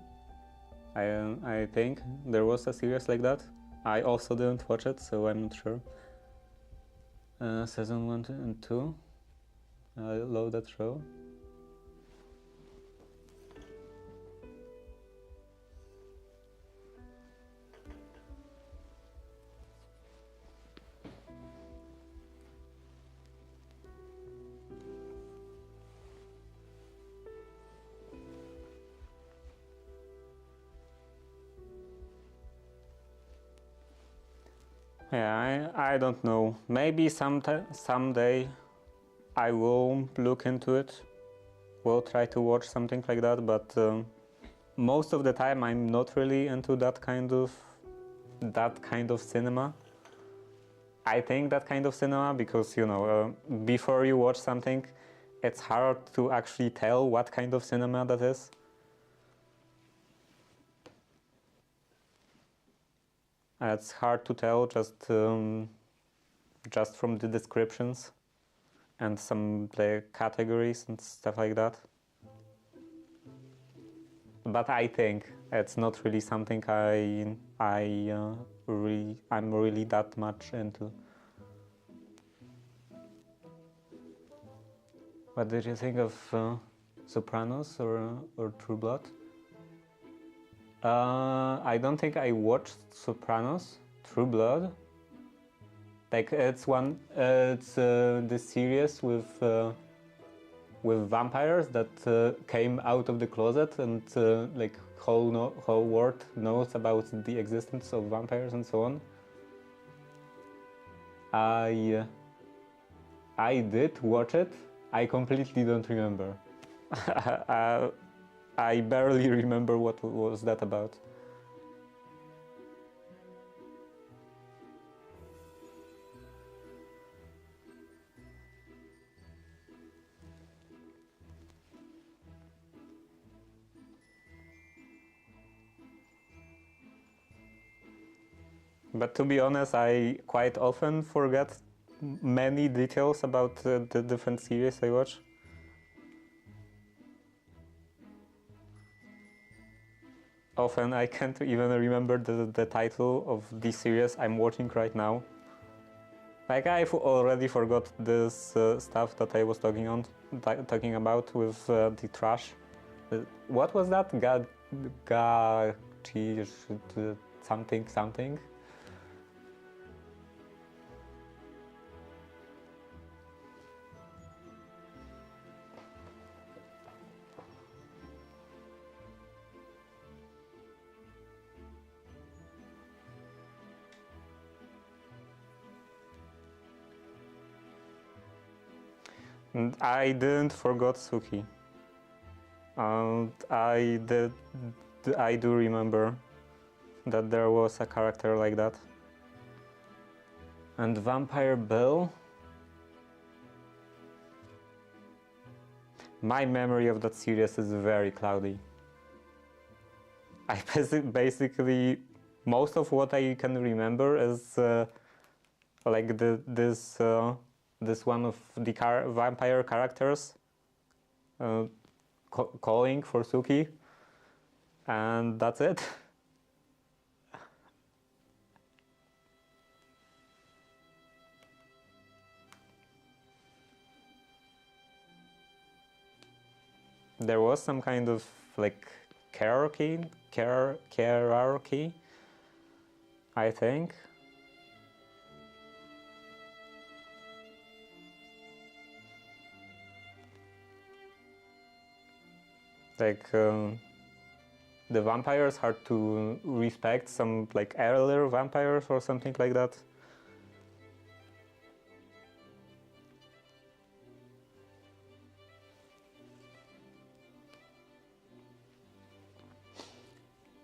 I think there was a series like that. I also didn't watch it, so I'm not sure. Season 1 and 2. I love that show. Yeah, I don't know. Maybe someday I will look into it. Will try to watch something like that, but most of the time I'm not really into that kind of cinema. I think that kind of cinema because, you know, before you watch something, it's hard to actually tell what kind of cinema that is. It's hard to tell just from the descriptions and some categories and stuff like that. But I think it's not really something I'm really that much into. What did you think of Sopranos or True Blood? I don't think I watched Sopranos. True Blood. Like it's the series with vampires that came out of the closet and like whole world knows about the existence of vampires and so on. I did watch it. I completely don't remember. I barely remember what was that about. But to be honest, I quite often forget many details about the different series I watch. Often I can't even remember the title of the series I'm watching right now. Like I've already forgot this stuff that I was talking about with the trash. What was that? Something something. And I didn't forget Suki. And I do remember that there was a character like that. And Vampire Bill. My memory of that series is very cloudy. I basically most of what I can remember is like this one of the vampire characters calling for Suki, and that's it. There was some kind of like hierarchy, I think. Like the vampires had to respect some like earlier vampires or something like that.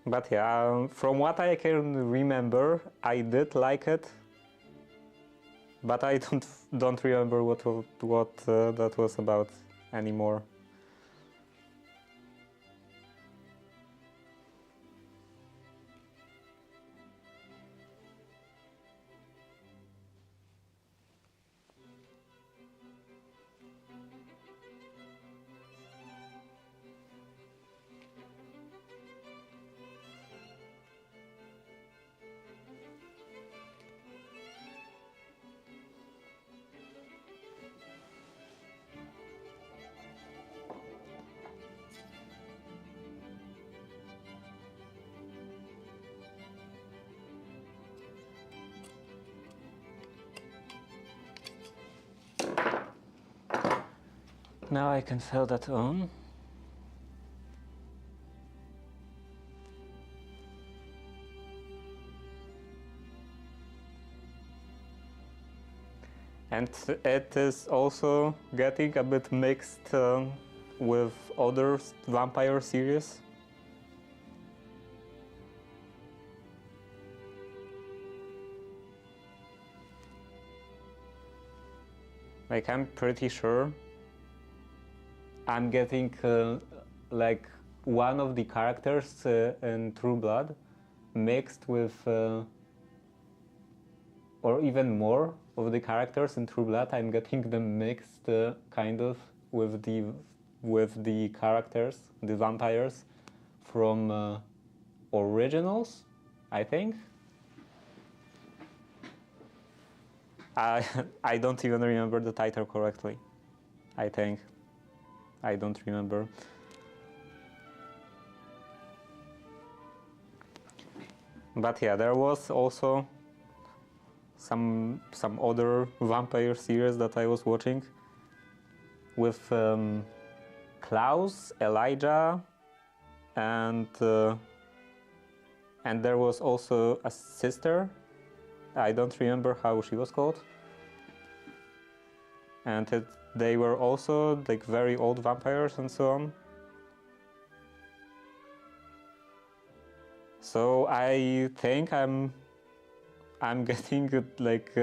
But yeah, from what I can remember, I did like it, but I don't remember what that was about anymore. Now I can fill that on. And it is also getting a bit mixed with other vampire series. Like I'm pretty sure I'm getting like one of the characters in True Blood mixed with or even more of the characters in True Blood. I'm getting them mixed kind of with the characters, the vampires from originals, I think. I don't even remember the title correctly, I think. I don't remember. But yeah, there was also some other vampire series that I was watching with Klaus, Elijah, and there was also a sister. I don't remember how she was called. And they were also like very old vampires and so on. So I think I'm getting like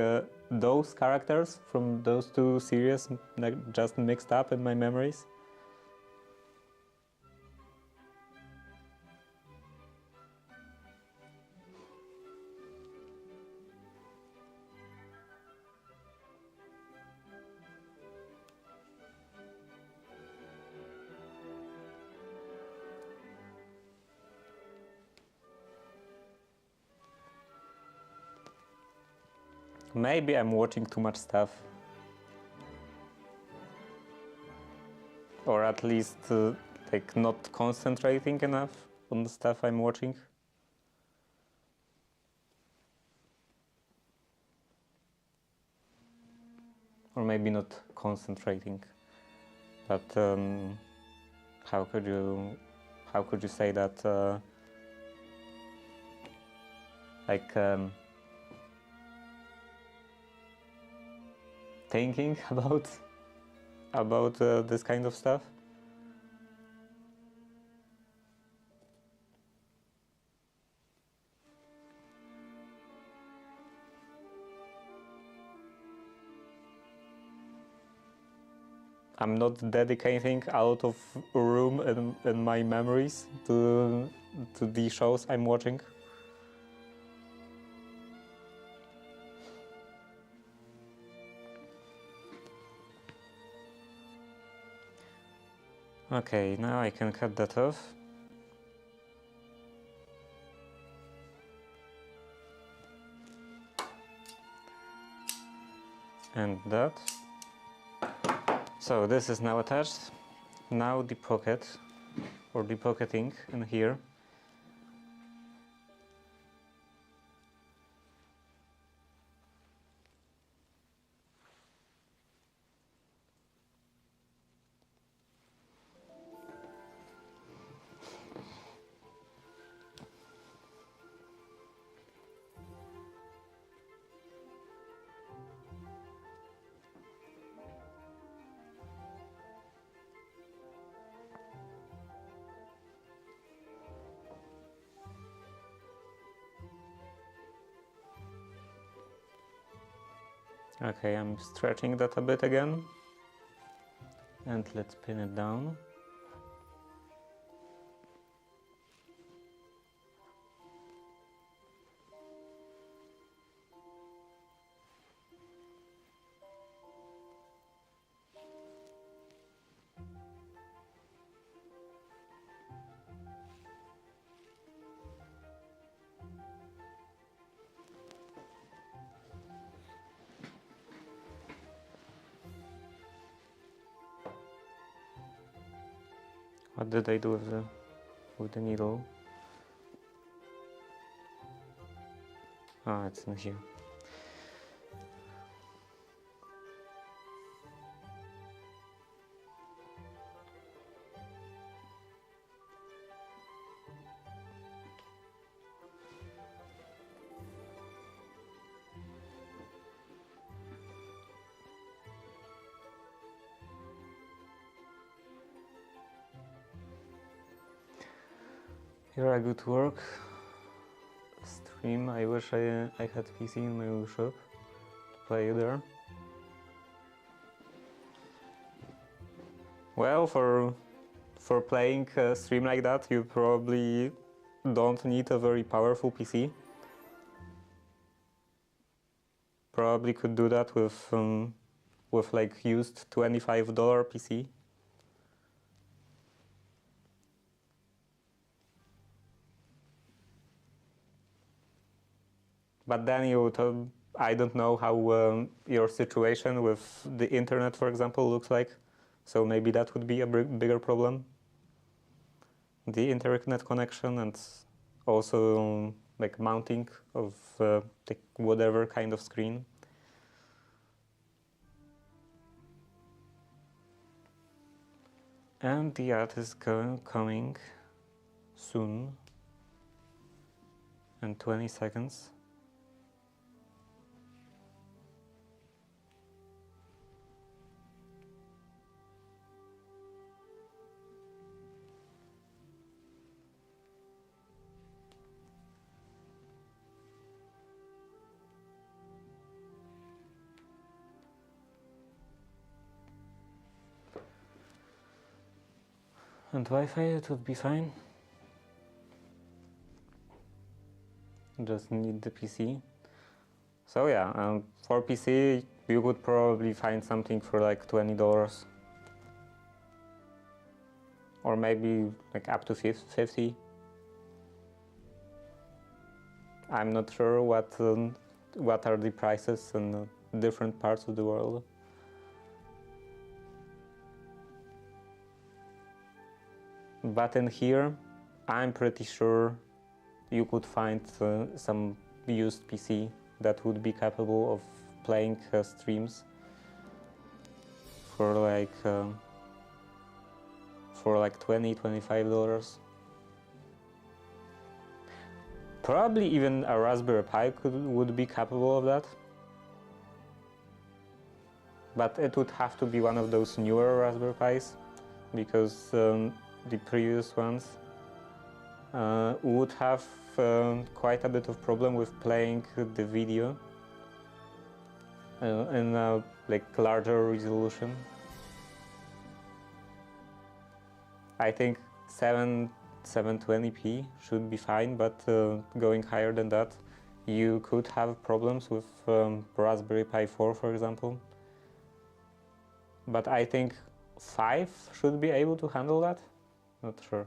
those characters from those two series like, just mixed up in my memories. maybe I'm watching too much stuff. Or at least like not concentrating enough on the stuff I'm watching. Or maybe not concentrating, but how could you say that? Like thinking about this kind of stuff. I'm not dedicating out of room in my memories to the shows I'm watching. Okay, now I can cut that off. And that. So this is now attached. Now the pocket, or the pocketing in here. Okay, I'm stretching that a bit again. And let's pin it down. What did I do with the needle? Ah, it's in here. Here I go to work. Stream. I wish I had PC in my shop to play there. Well, for playing a stream like that, you probably don't need a very powerful PC. Probably could do that with like used $25 PC. But then you would, I don't know how your situation with the internet, for example, looks like. So maybe that would be a bigger problem. The internet connection and also like mounting of like whatever kind of screen. And the ad is coming soon in 20 seconds. And Wi-Fi, it would be fine. Just need the PC. So yeah, for PC you could probably find something for like $20. Or maybe like up to 50. I'm not sure what what are the prices in different parts of the world. But in here, I'm pretty sure you could find some used PC that would be capable of playing streams for like $20–25. Probably even a Raspberry Pi would be capable of that. But it would have to be one of those newer Raspberry Pis, because the previous ones would have quite a bit of problem with playing the video in a like larger resolution. I think 720p should be fine, but going higher than that, you could have problems with Raspberry Pi 4, for example. But I think 5 should be able to handle that. Not sure.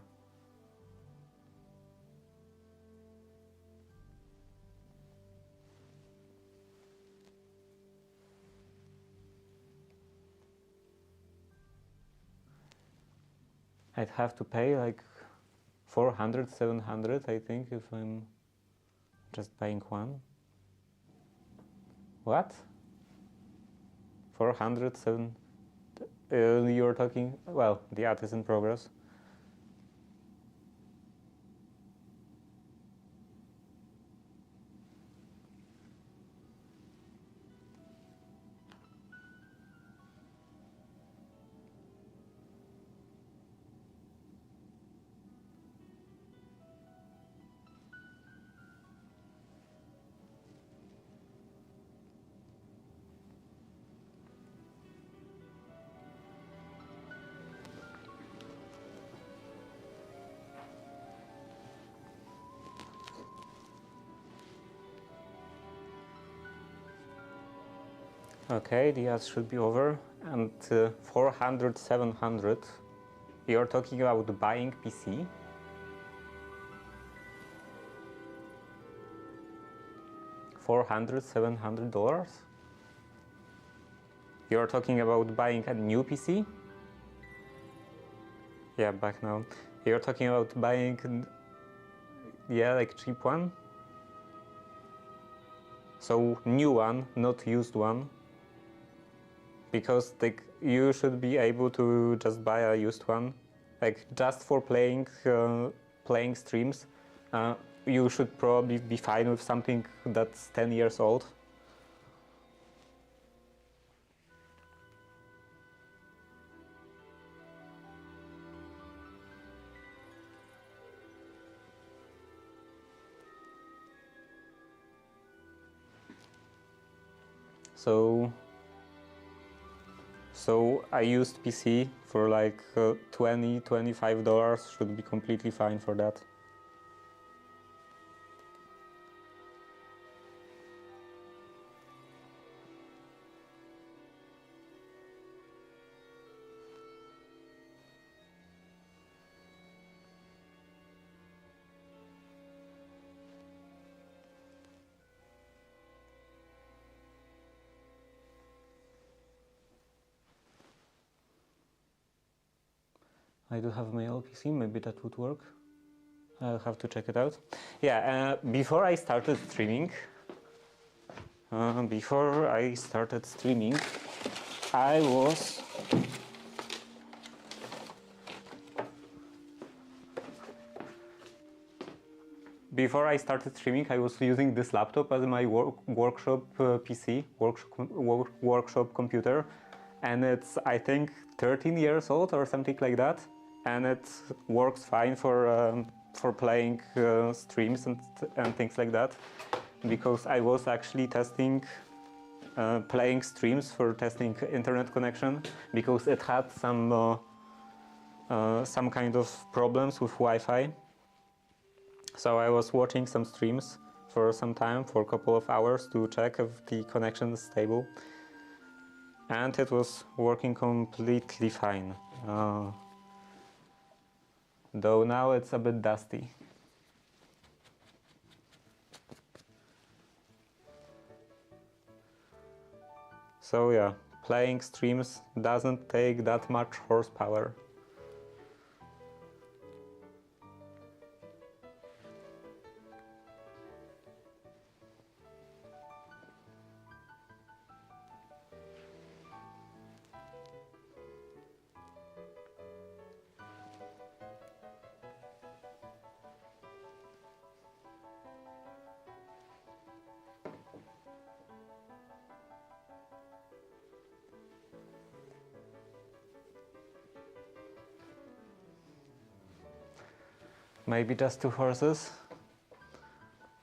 I'd have to pay like 400, 700, I think, if I'm just buying one. What? 400, 700? You're talking, well, the ad is in progress. Okay, the ads should be over, and 400, 700, you're talking about buying PC? $400, $700? You're talking about buying a new PC? Yeah, back now. You're talking about buying, yeah, like cheap one? So new one, not used one. Because like you should be able to just buy a used one, like just for playing streams. You should probably be fine with something that's 10 years old. So a used PC for like $20, $25 should be completely fine for that. I do have my old PC, maybe that would work. I'll have to check it out. Yeah, before I started streaming, I was using this laptop as my workshop PC, workshop computer, and it's, I think, 13 years old or something like that, and it works fine for playing streams and things like that, because I was actually testing playing streams for testing internet connection, because it had some kind of problems with Wi-Fi. So I was watching some streams for some time, for a couple of hours, to check if the connection is stable, and it was working completely fine. Though now it's a bit dusty. So yeah, playing streams doesn't take that much horsepower. Maybe just 2 horses?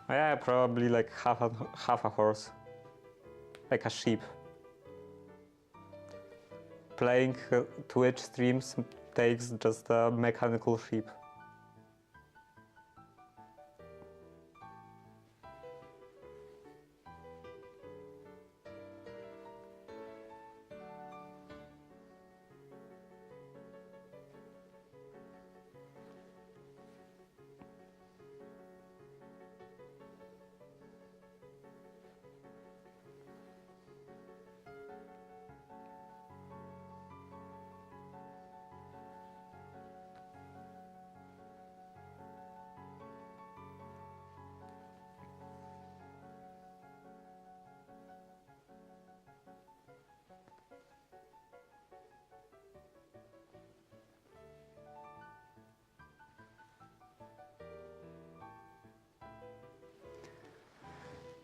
Yeah, probably like half a horse. Like a sheep. Playing Twitch streams takes just a mechanical sheep.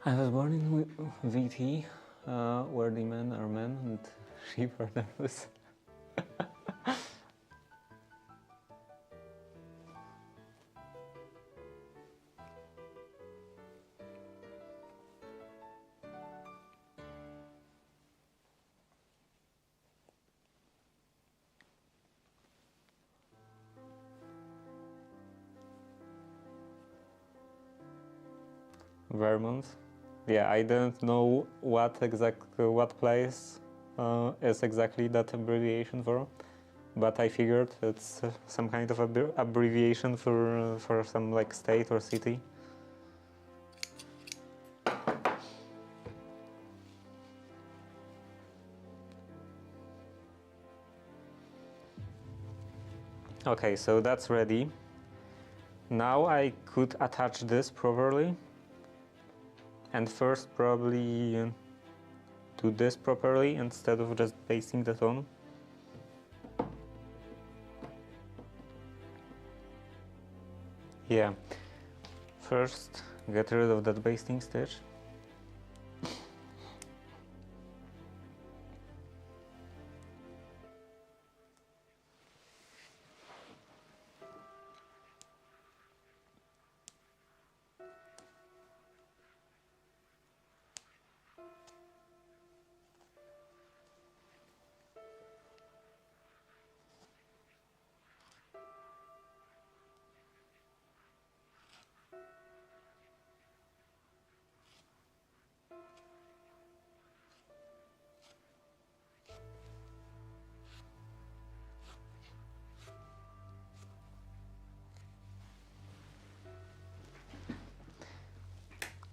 I was born in VT, where the men are men and sheep are nervous. Vermont. Yeah, I don't know what place is exactly that abbreviation for, but I figured it's some kind of abbreviation for some like state or city. Okay, so that's ready. Now I could attach this properly, and first probably do this properly instead of just pasting that on. Yeah, first get rid of that basting stitch.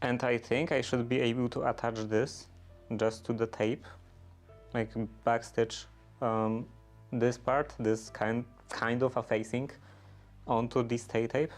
And I think I should be able to attach this just to the tape, like backstitch this part, this kind of a facing onto this tape.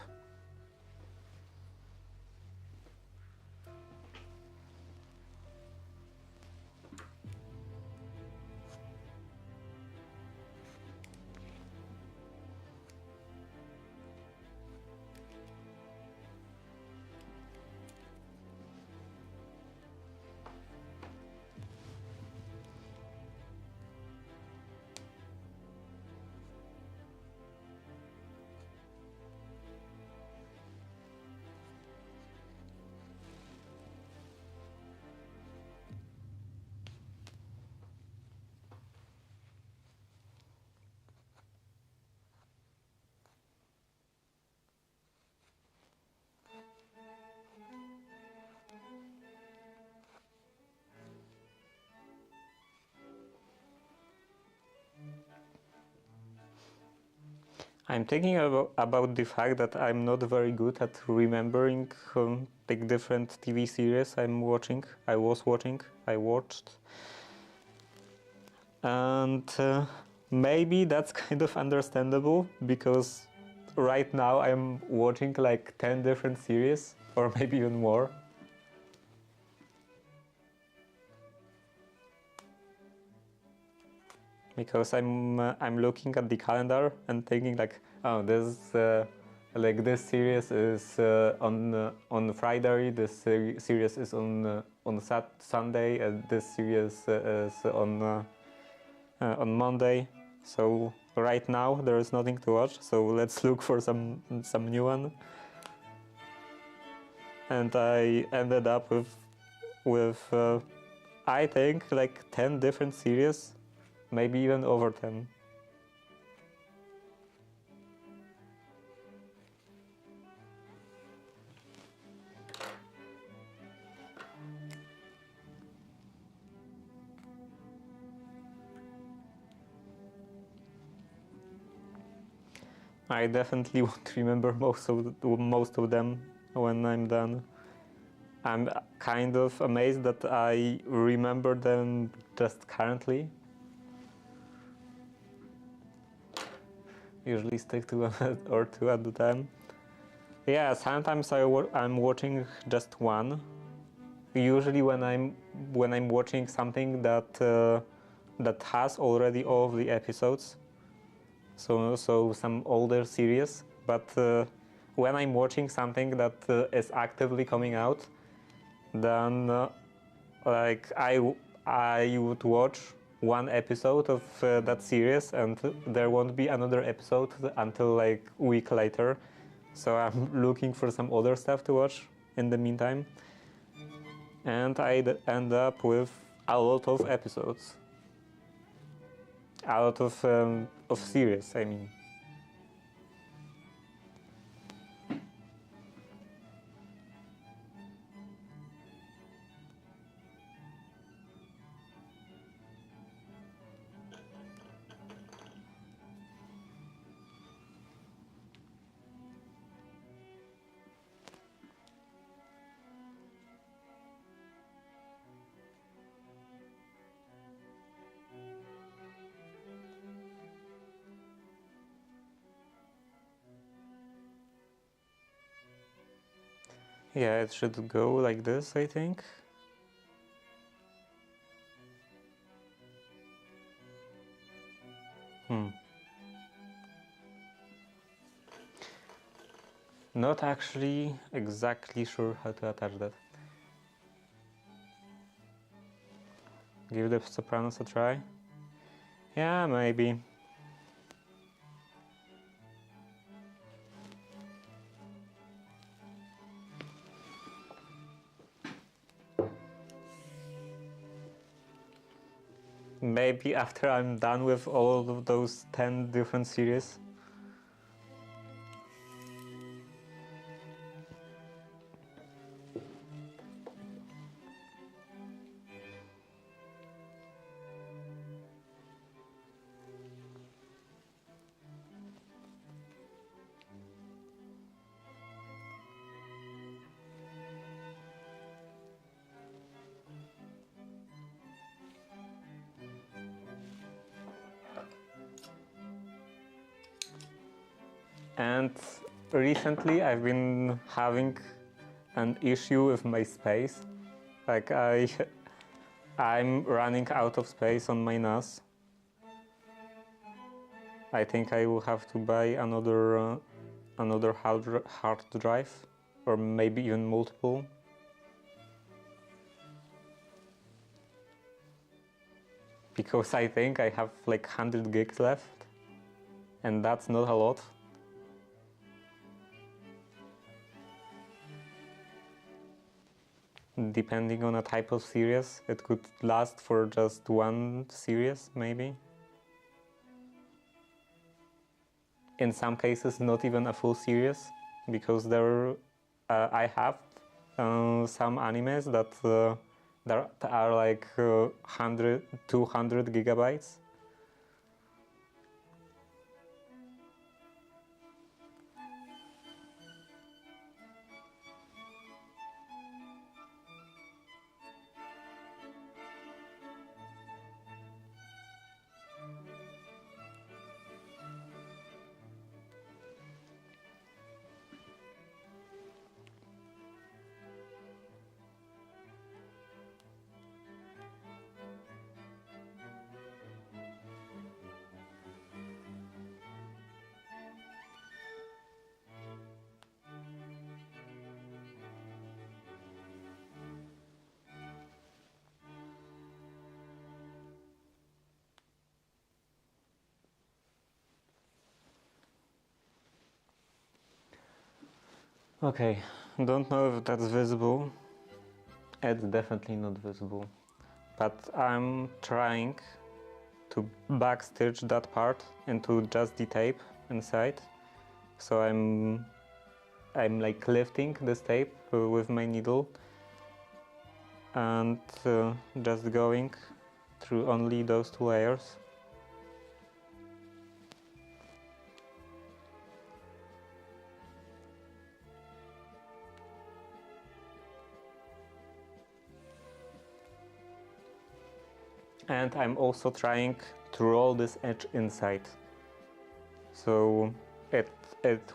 I'm thinking about the fact that I'm not very good at remembering like different TV series I watched. And maybe that's kind of understandable, because right now I'm watching like 10 different series, or maybe even more. Because I'm looking at the calendar and thinking like, oh, this series is on Friday, this series is on Sunday, and this series is on Monday. So right now there is nothing to watch, so let's look for some new one. And I ended up with I think like 10 different series, maybe even over 10. I definitely won't remember most of them when I'm done. I'm kind of amazed that I remember them just currently. Usually stick to one or two at a time. Yeah, sometimes I'm watching just one. Usually when I'm watching something that has already all of the episodes, so some older series. But when I'm watching something that is actively coming out, then like I would watch one episode of that series, and there won't be another episode until like a week later. So I'm looking for some other stuff to watch in the meantime, and I'd end up with a lot of episodes, a lot of series, I mean. Yeah, it should go like this, I think. Not actually exactly sure how to attach that. Give the Sopranos a try. Yeah, maybe. Maybe after I'm done with all of those 10 different series. And recently I've been having an issue with my space. Like I'm running out of space on my NAS. I think I will have to buy another hard drive, or maybe even multiple. Because I think I have like 100 gigs left, and that's not a lot. Depending on a type of series, it could last for just one series, maybe. In some cases, not even a full series, because I have some animes that are like 100, 200 gigabytes. Okay, don't know if that's visible. It's definitely not visible, but I'm trying to backstitch that part into just the tape inside. So I'm like lifting this tape with my needle and just going through only those two layers. And I'm also trying to roll this edge inside. So it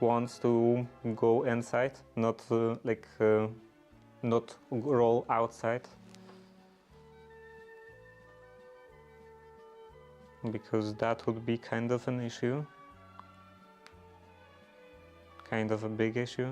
wants to go inside, not not roll outside, because that would be kind of an issue, kind of a big issue.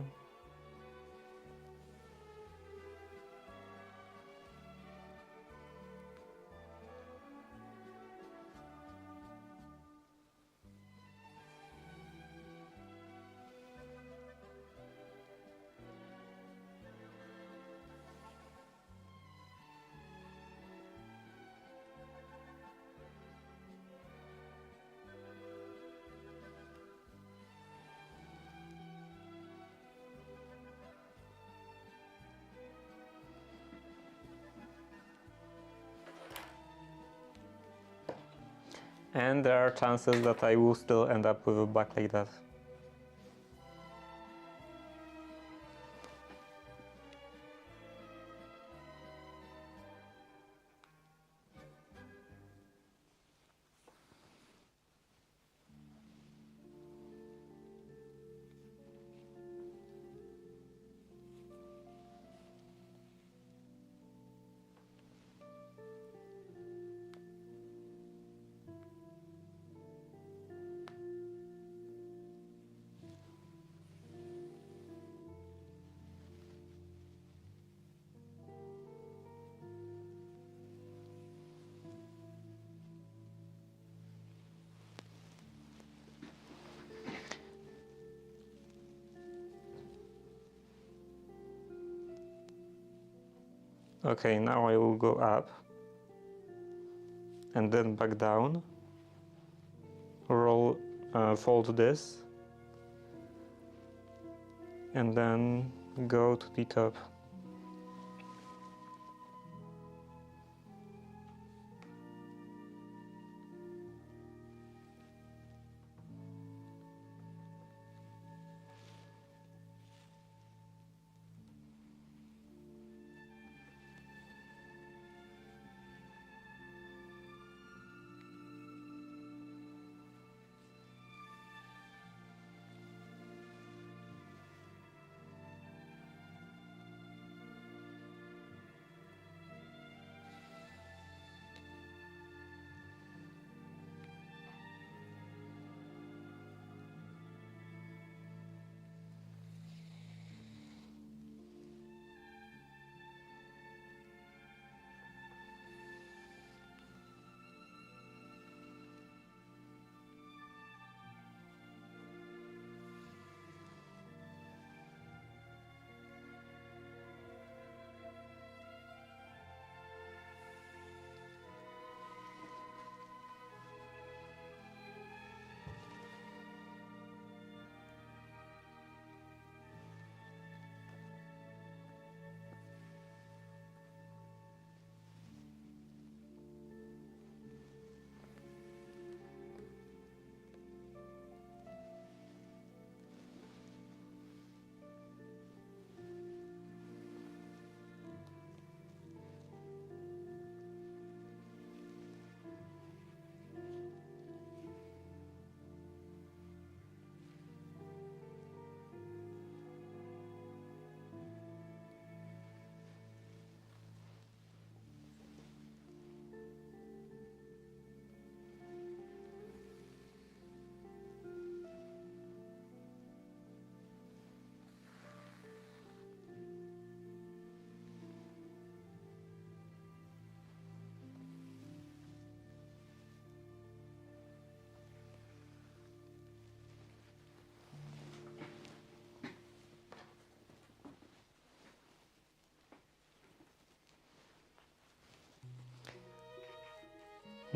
And there are chances that I will still end up with a back like that. Okay, now I will go up and then back down, roll, fold this, and then go to the top.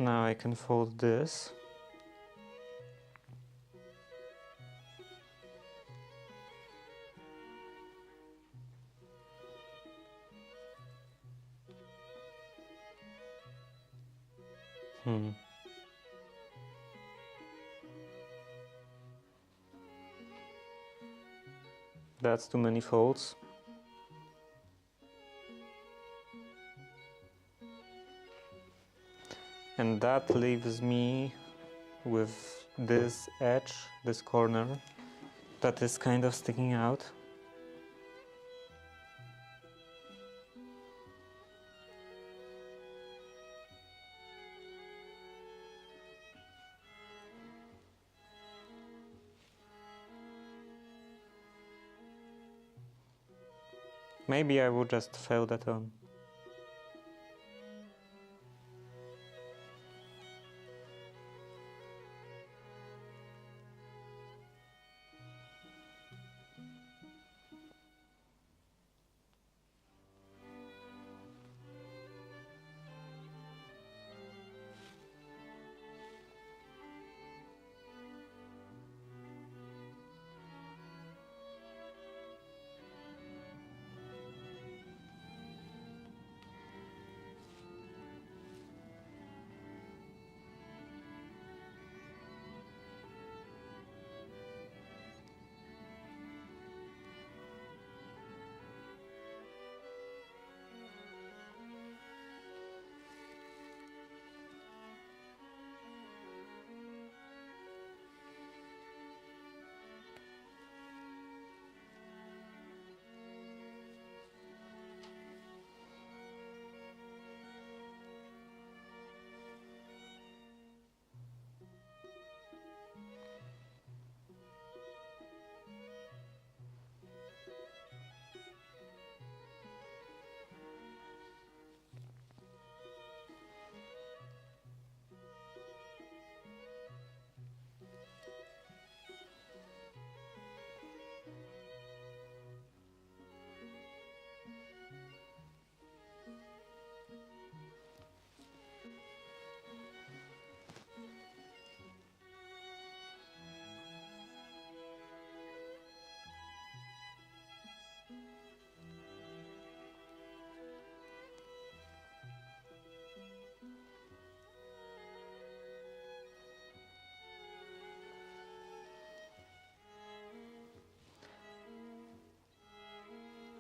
Now I can fold this. That's too many folds. And that leaves me with this edge, this corner, that is kind of sticking out. Maybe I would just fill that on.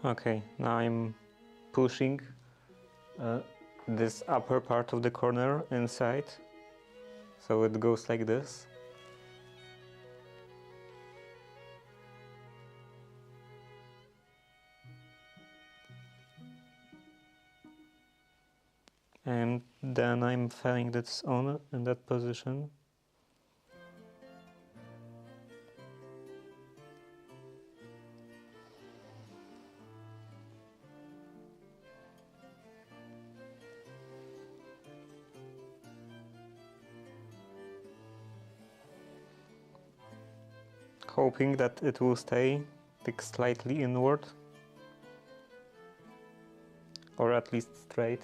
Okay, now I'm pushing this upper part of the corner inside, so it goes like this. And then I'm filling this on in that position. Hoping that it will stay like slightly inward, or at least straight.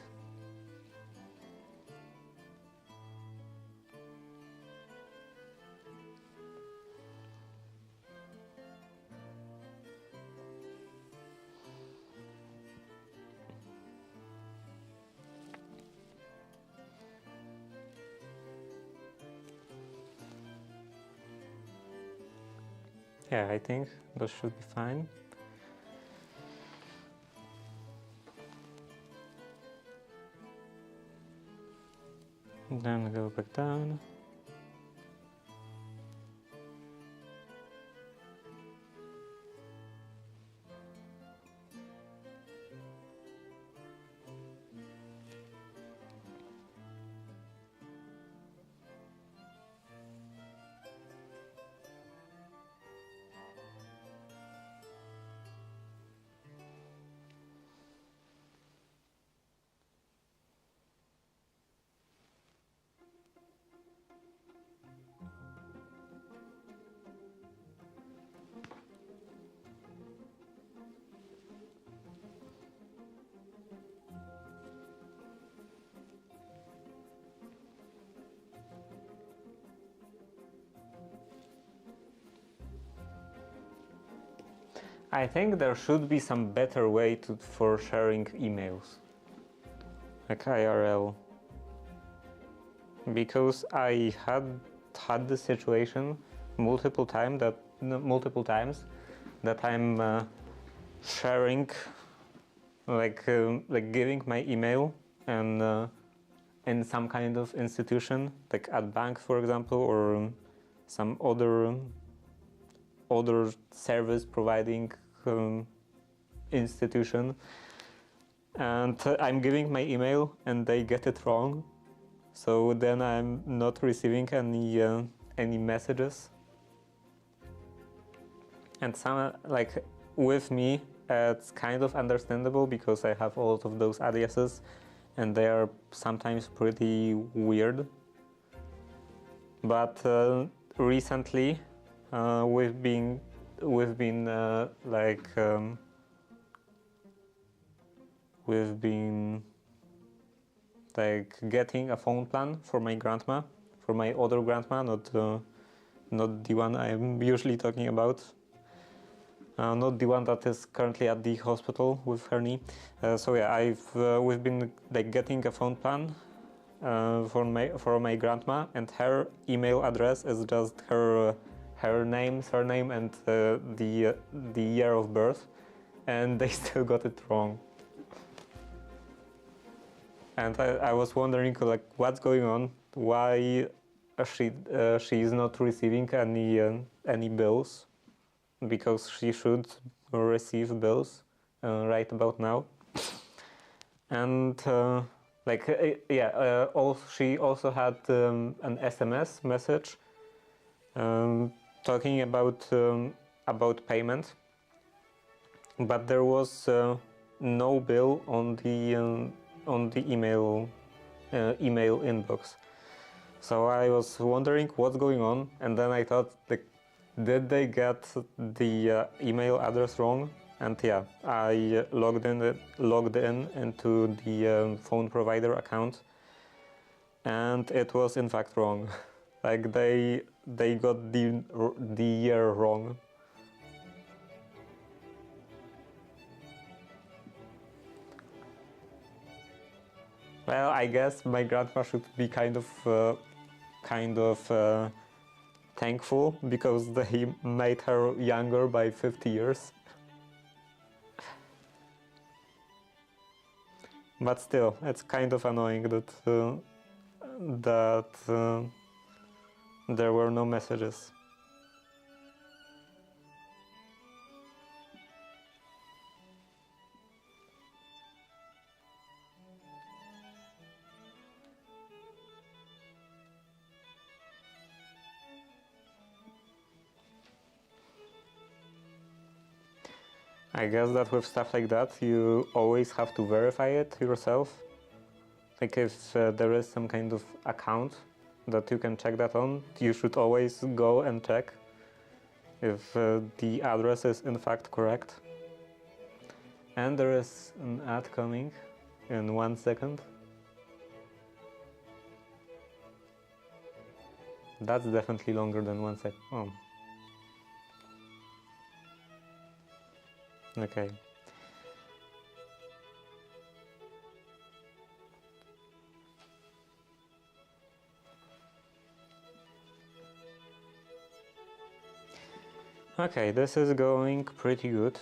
Yeah, I think those should be fine. Then go back down. I think there should be some better way for sharing emails, like IRL, because I had the situation multiple times that I'm sharing, like giving my email and in some kind of institution, like at bank, for example, or some other service providing institution, and I'm giving my email and they get it wrong, so then I'm not receiving any messages. And some, like, with me, it's kind of understandable because I have a lot of those aliases and they are sometimes pretty weird. But recently we've been getting a phone plan for my grandma, for my other grandma, not the one I'm usually talking about, not the one that is currently at the hospital with her knee. So yeah, we've been like getting a phone plan for my grandma, and her email address is just her name, surname, and the year of birth, and they still got it wrong. And I was wondering, like, what's going on? Why she is not receiving any bills? Because she should receive bills right about now. And she also had an SMS message talking about payment, but there was no bill on the email inbox. So I was wondering what's going on, and then I thought, like, did they get the email address wrong? And yeah, I logged in into the phone provider account, and it was in fact wrong. Like they got the year wrong. Well, I guess my grandma should be kind of thankful because they made her younger by 50 years. But still, it's kind of annoying that there were no messages. I guess that with stuff like that, you always have to verify it yourself. Like if there is some kind of account that you can check that on, you should always go and check if the address is in fact correct. And there is an ad coming in 1 second. That's definitely longer than 1 second. Oh. Okay. Okay, this is going pretty good.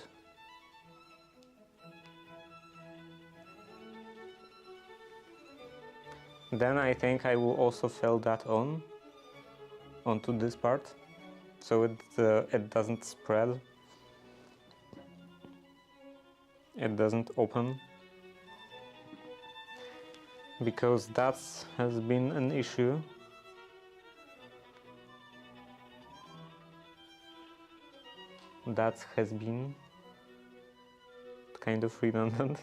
Then I think I will also fill that onto this part, so it doesn't spread. It doesn't open, because that has been an issue. That has been kind of redundant.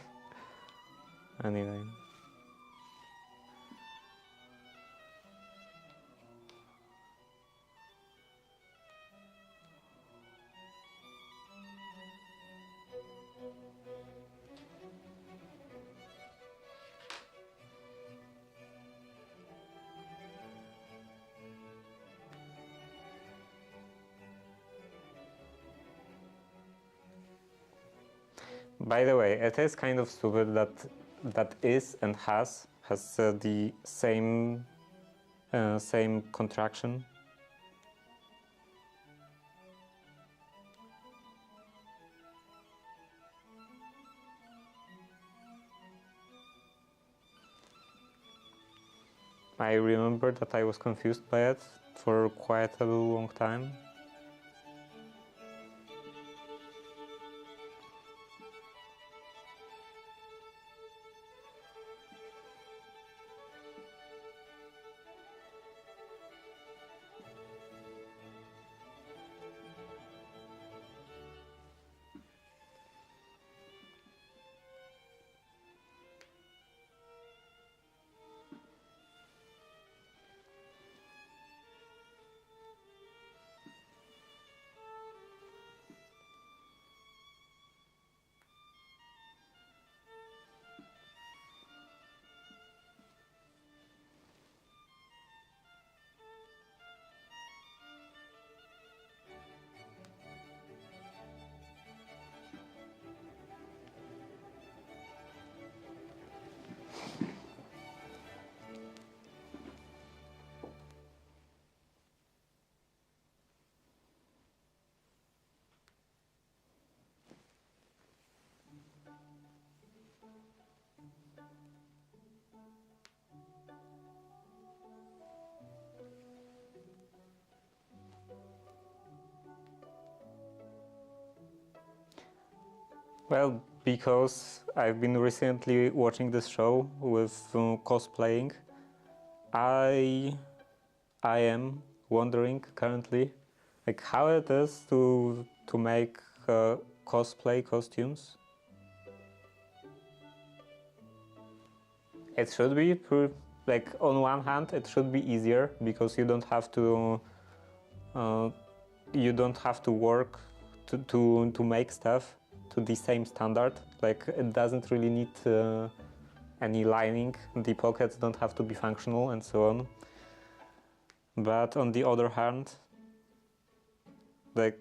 Anyway. By the way, it is kind of stupid that is and has the same contraction. I remember that I was confused by it for quite a long time. Well, because I've been recently watching this show with cosplaying, I am wondering currently, like how it is to make cosplay costumes. It should be like on one hand it should be easier because you don't have to work to make stuff to the same standard. Like it doesn't really need any lining. The pockets don't have to be functional and so on. But on the other hand, like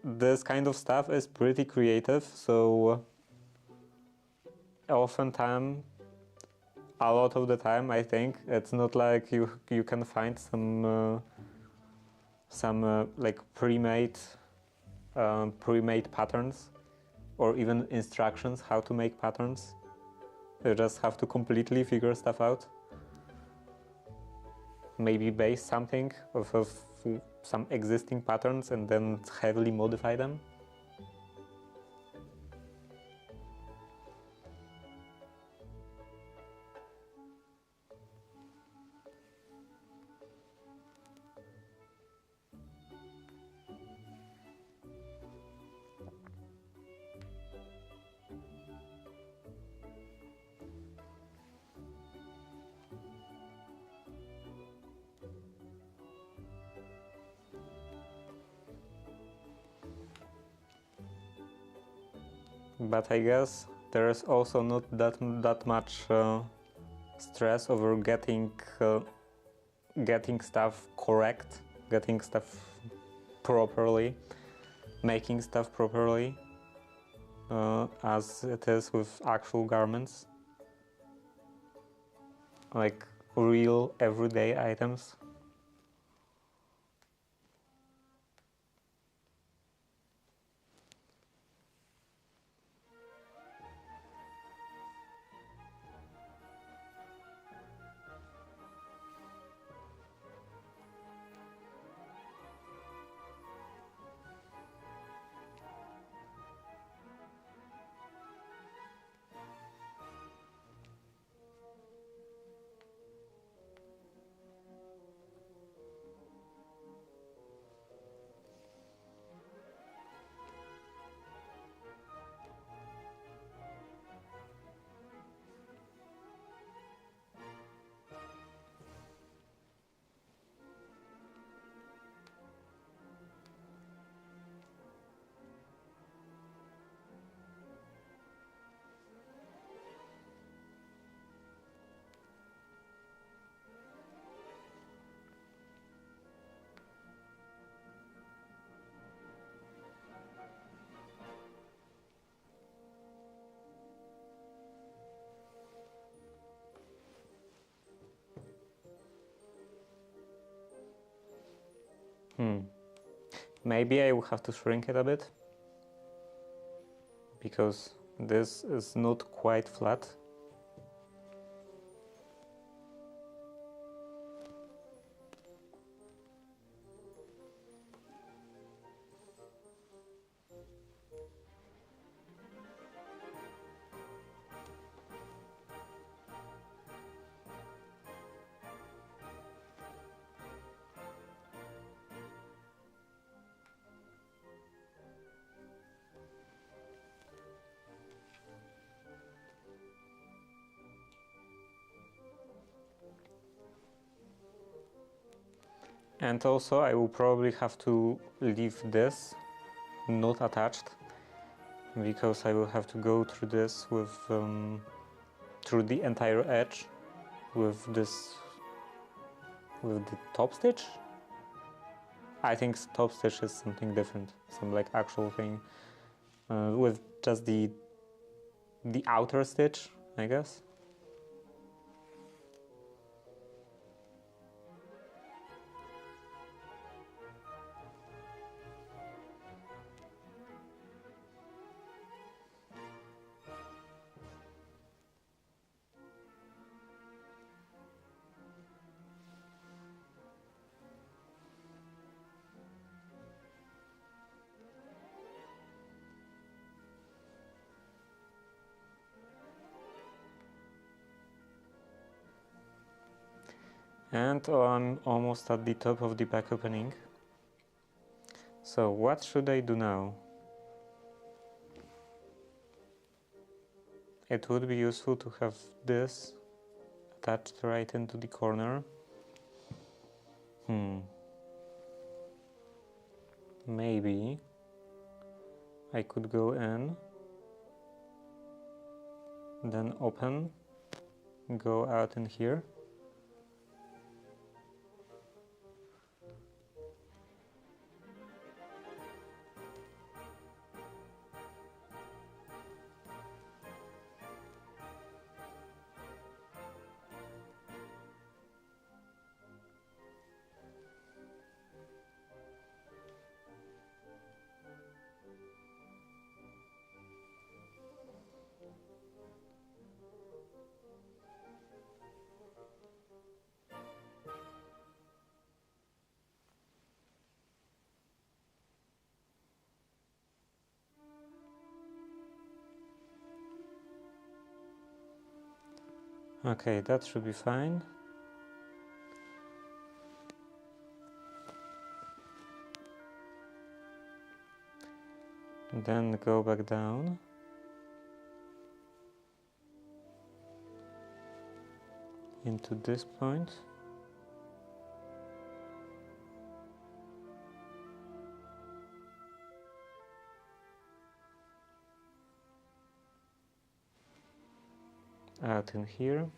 this kind of stuff is pretty creative, so oftentimes, a lot of the time, I think it's not like you can find some like pre-made patterns or even instructions how to make patterns. You just have to completely figure stuff out. Maybe base something off of some existing patterns and then heavily modify them. But I guess there is also not that much stress over getting stuff correct, getting stuff properly, making stuff properly, as it is with actual garments, like real everyday items. Maybe I will have to shrink it a bit, because this is not quite flat. And also I will probably have to leave this not attached, because I will have to go through this with through the entire edge with the top stitch. I think top stitch is something different, some like actual thing, with just the outer stitch, I guess. And I'm almost at the top of the back opening. So what should I do now? It would be useful to have this attached right into the corner. Maybe I could go in, then open, go out in here. Okay, that should be fine. Then go back down. Into this point. Out in here.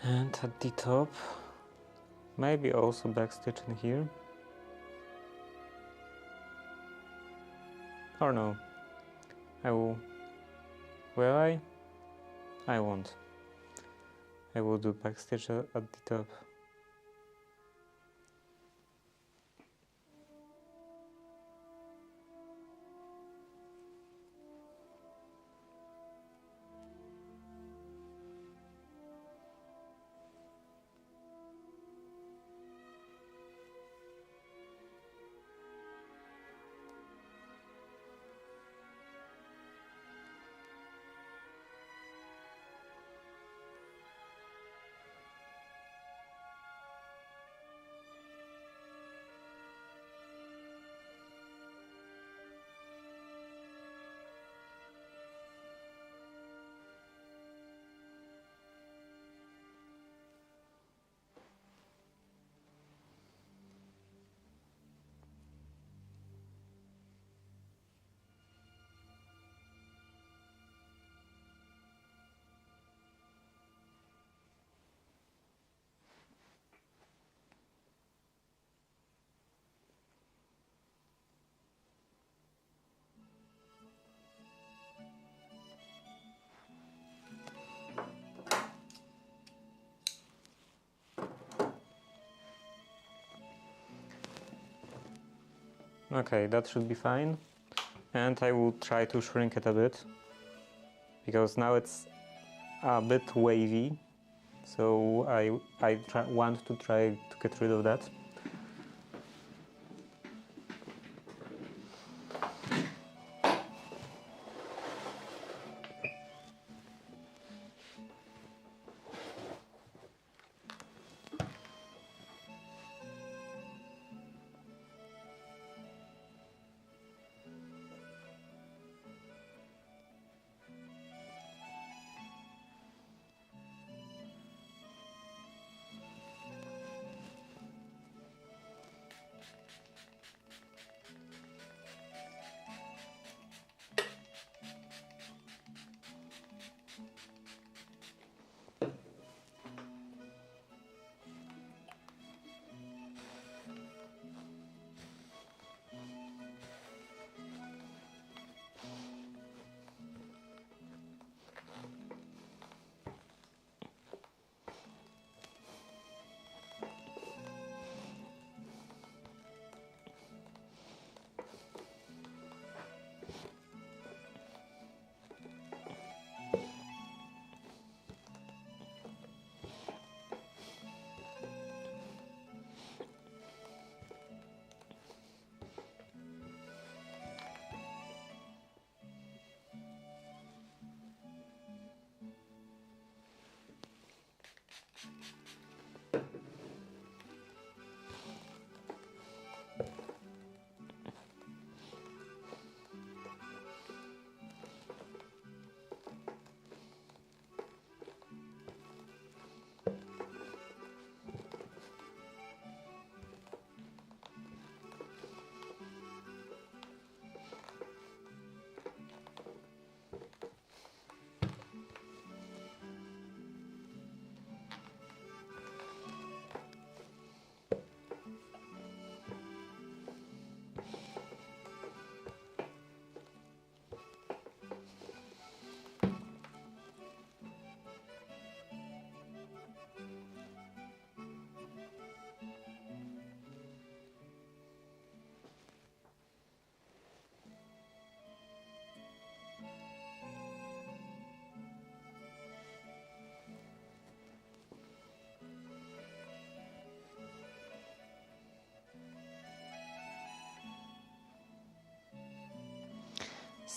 And at the top, maybe also backstitch in here. Or no, I will, I won't. I will do backstitch at the top. Okay, that should be fine. And I will try to shrink it a bit, because now it's a bit wavy, so I want to try to get rid of that.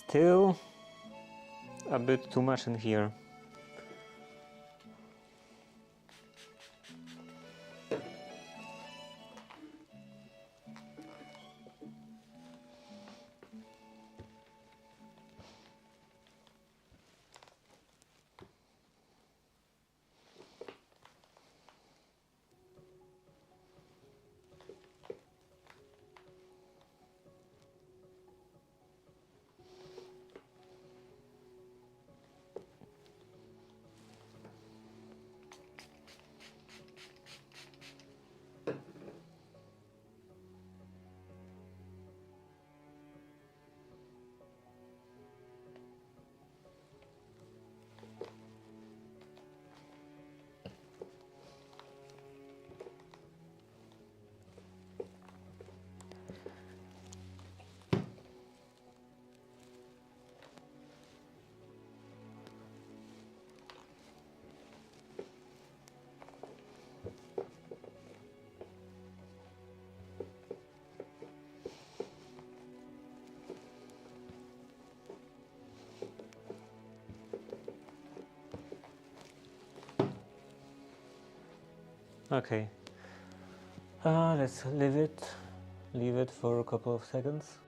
Still a bit too much in here. Okay, let's leave it for a couple of seconds.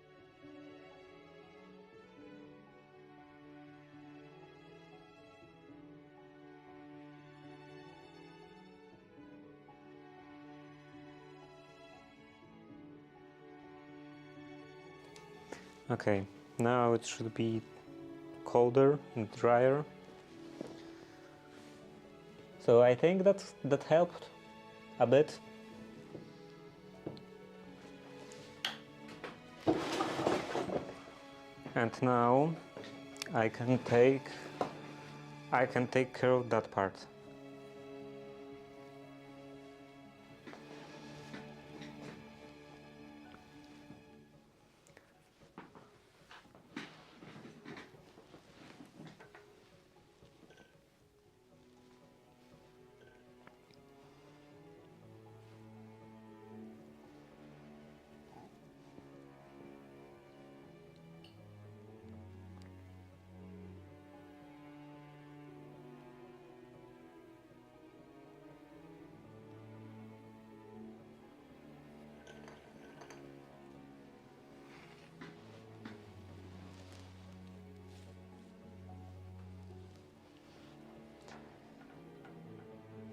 Okay, now it should be colder and drier. So I think that helped a bit. And now I can take care of that part.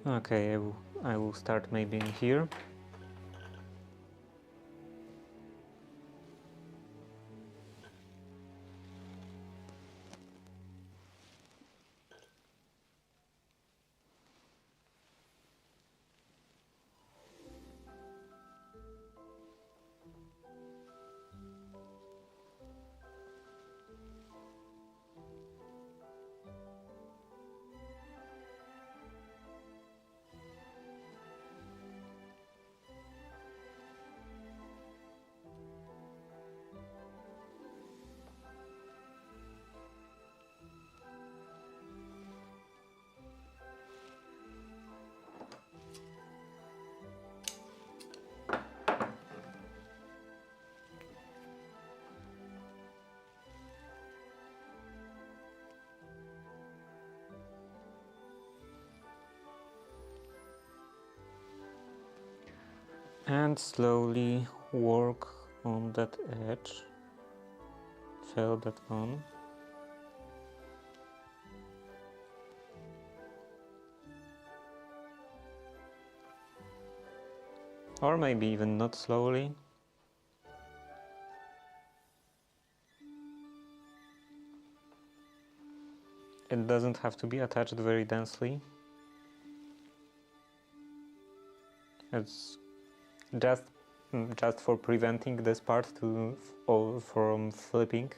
Okay, I will start maybe in here. And slowly work on that edge, fill that on. Or maybe even not slowly. It doesn't have to be attached very densely. It's just for preventing this part from flipping.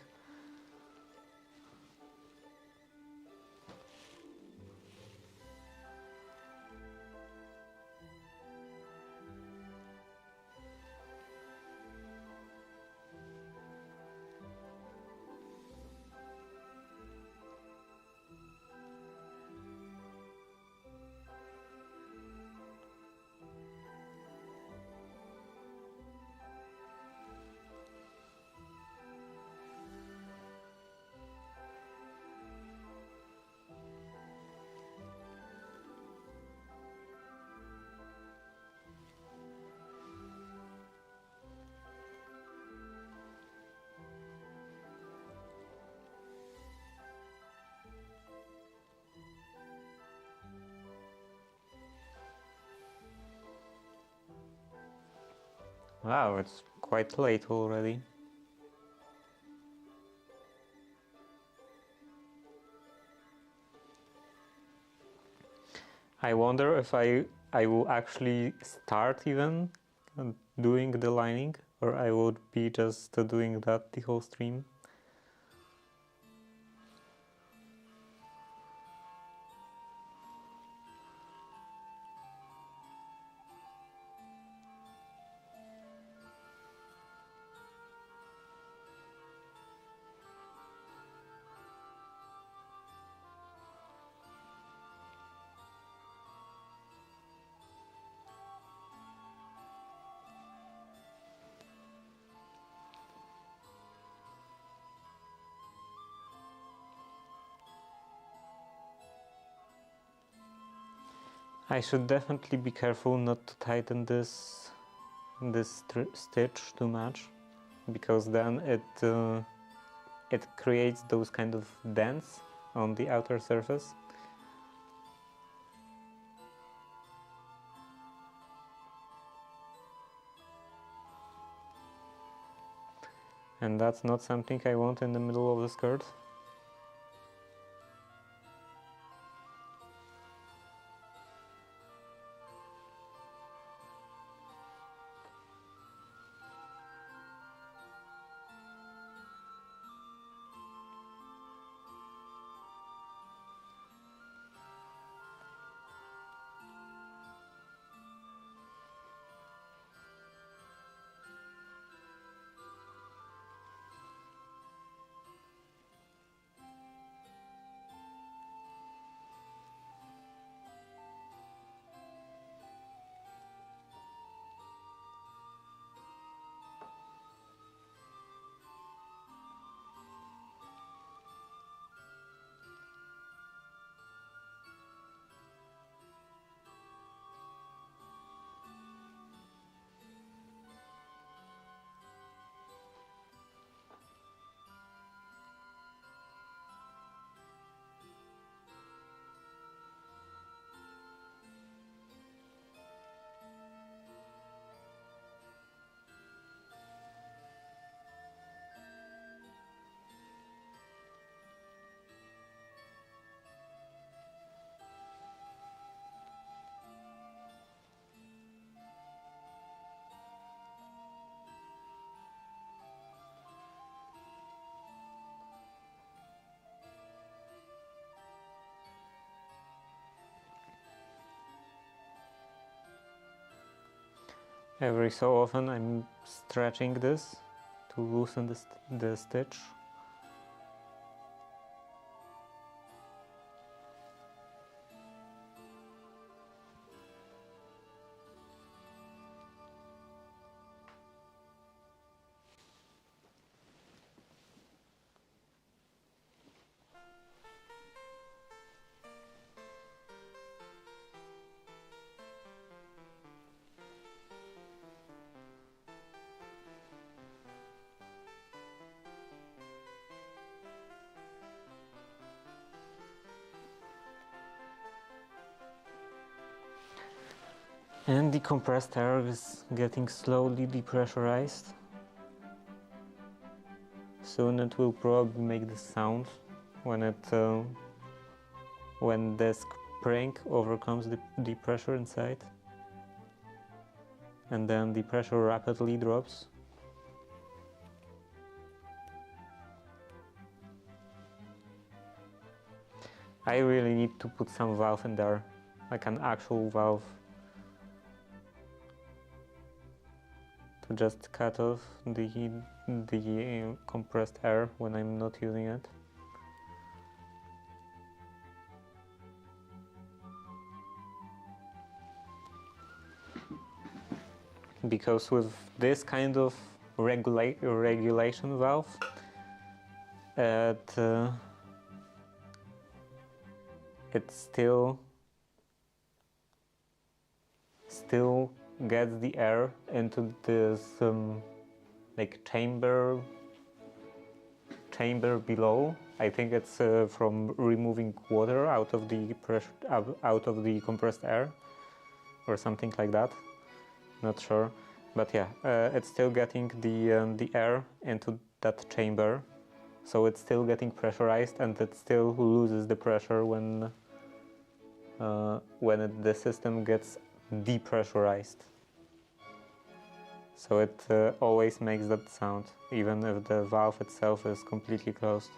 Wow, it's quite late already. I wonder if I will actually start even doing the lining, or I would be just doing that the whole stream. I should definitely be careful not to tighten this stitch too much, because then it creates those kind of dents on the outer surface. And that's not something I want in the middle of the skirt. Every so often I'm stretching this to loosen the stitch. And the compressed air is getting slowly depressurized. Soon it will probably make the sound when the spring overcomes the pressure inside, and then the pressure rapidly drops. I really need to put some valve in there, like an actual valve, to just cut off the compressed air when I'm not using it. Because with this kind of regulation valve, it still gets the air into this like chamber below. I think it's from removing water out of the compressed air or something like that. Not sure, but yeah, it's still getting the air into that chamber, so it's still getting pressurized, and it still loses the pressure when the system gets depressurized. So it always makes that sound, even if the valve itself is completely closed.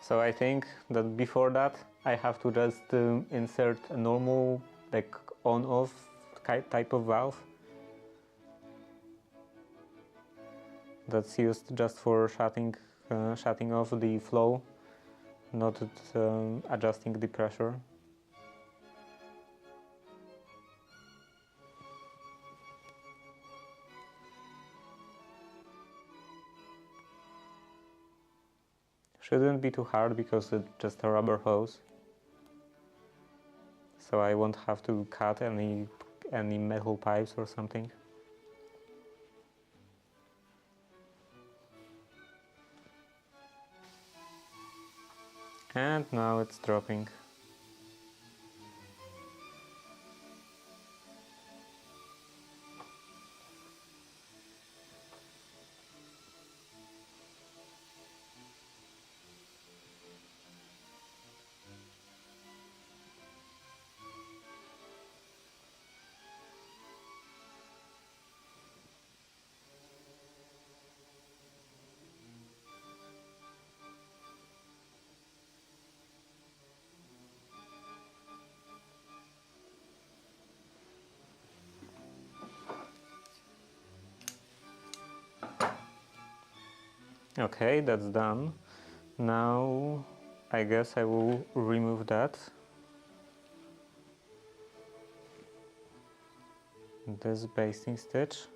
So I think that before that I have to just insert a normal, like, on-off type of valve that's used just for shutting off the flow, not adjusting the pressure. Shouldn't be too hard because it's just a rubber hose, so I won't have to cut any metal pipes or something. And now it's dropping. Okay, that's done. Now I guess I will remove that. This basting stitch.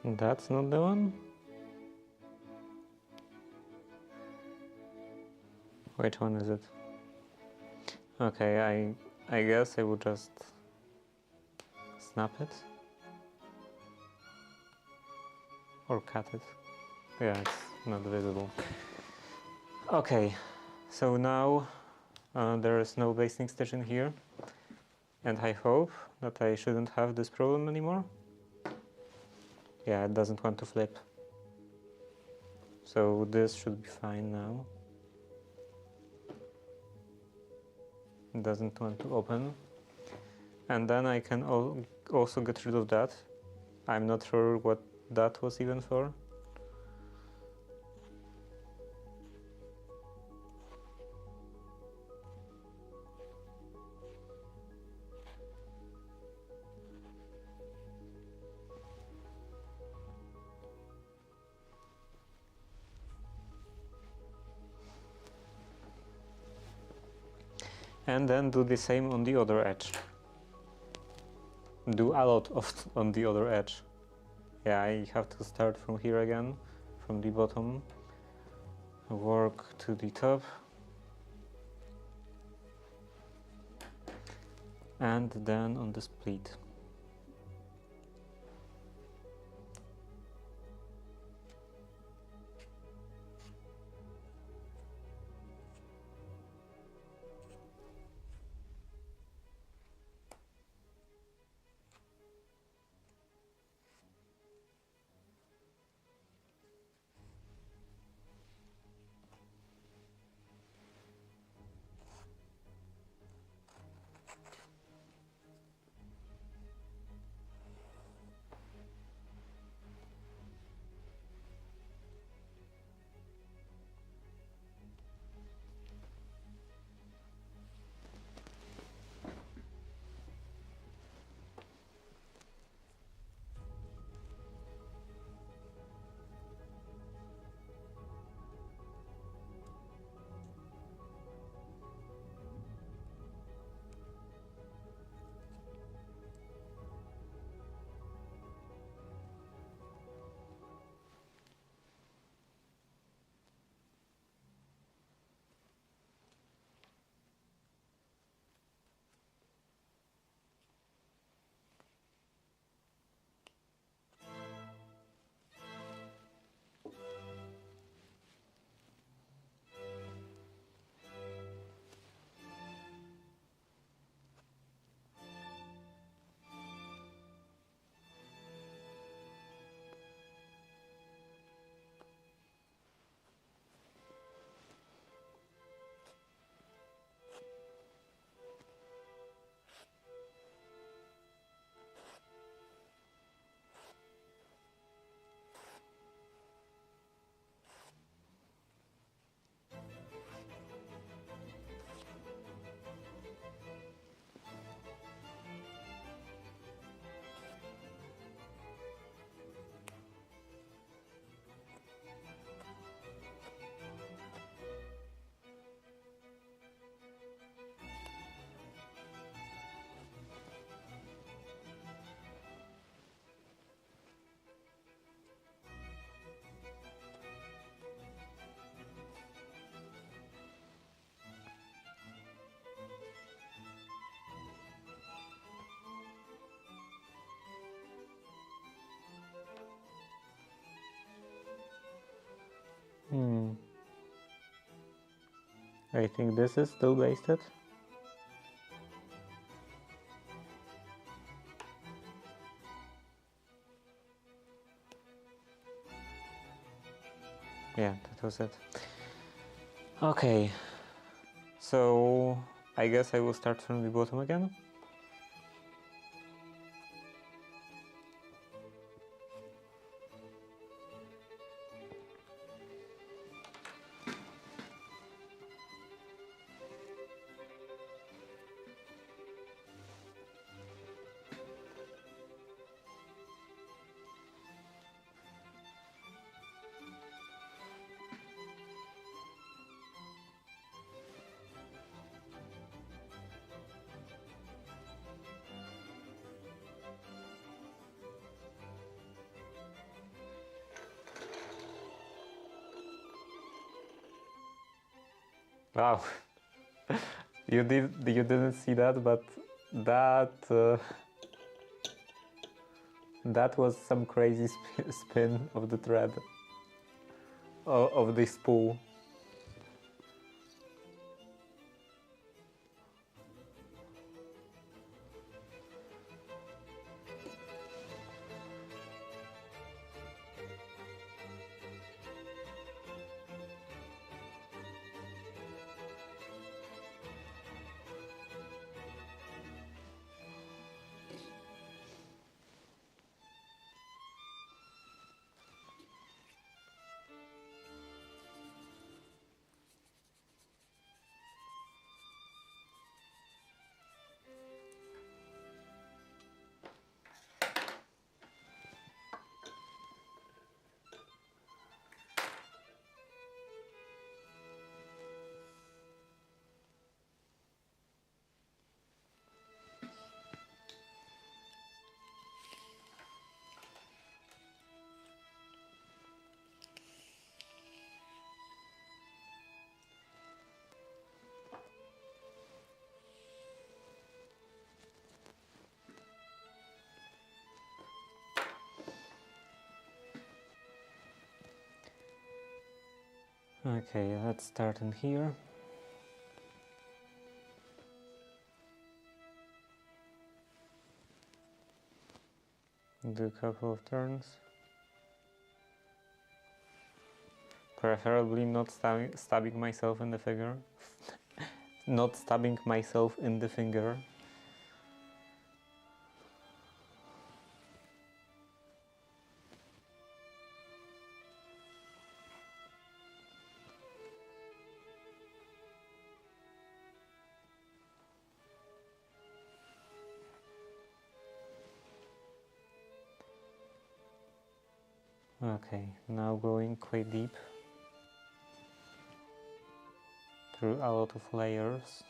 That's not the one? Which one is it? Okay, I guess I would just snap it. Or cut it. Yeah, it's not visible. Okay, so now there is no basting stitch in here, and I hope that I shouldn't have this problem anymore. Yeah, it doesn't want to flip. So this should be fine now. It doesn't want to open. And then I can also get rid of that. I'm not sure what that was even for. And then do the same on the other edge. Do a lot of on the other edge. Yeah, I have to start from here again, from the bottom, work to the top, and then on the split. I think this is still basted. Yeah, that was it. Okay, so I guess I will start from the bottom again. Wow, you didn't see that, but that that was some crazy spin of the thread of this spool. Okay, let's start in here. Do a couple of turns. Preferably not stabbing myself in the finger. Not stabbing myself in the finger. Okay, now going quite deep through a lot of layers.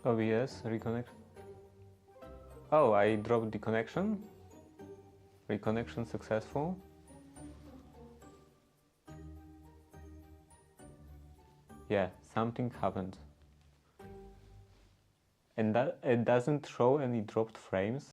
OBS reconnect. Oh, I dropped the connection. Reconnection successful. Yeah, something happened. And that it doesn't show any dropped frames.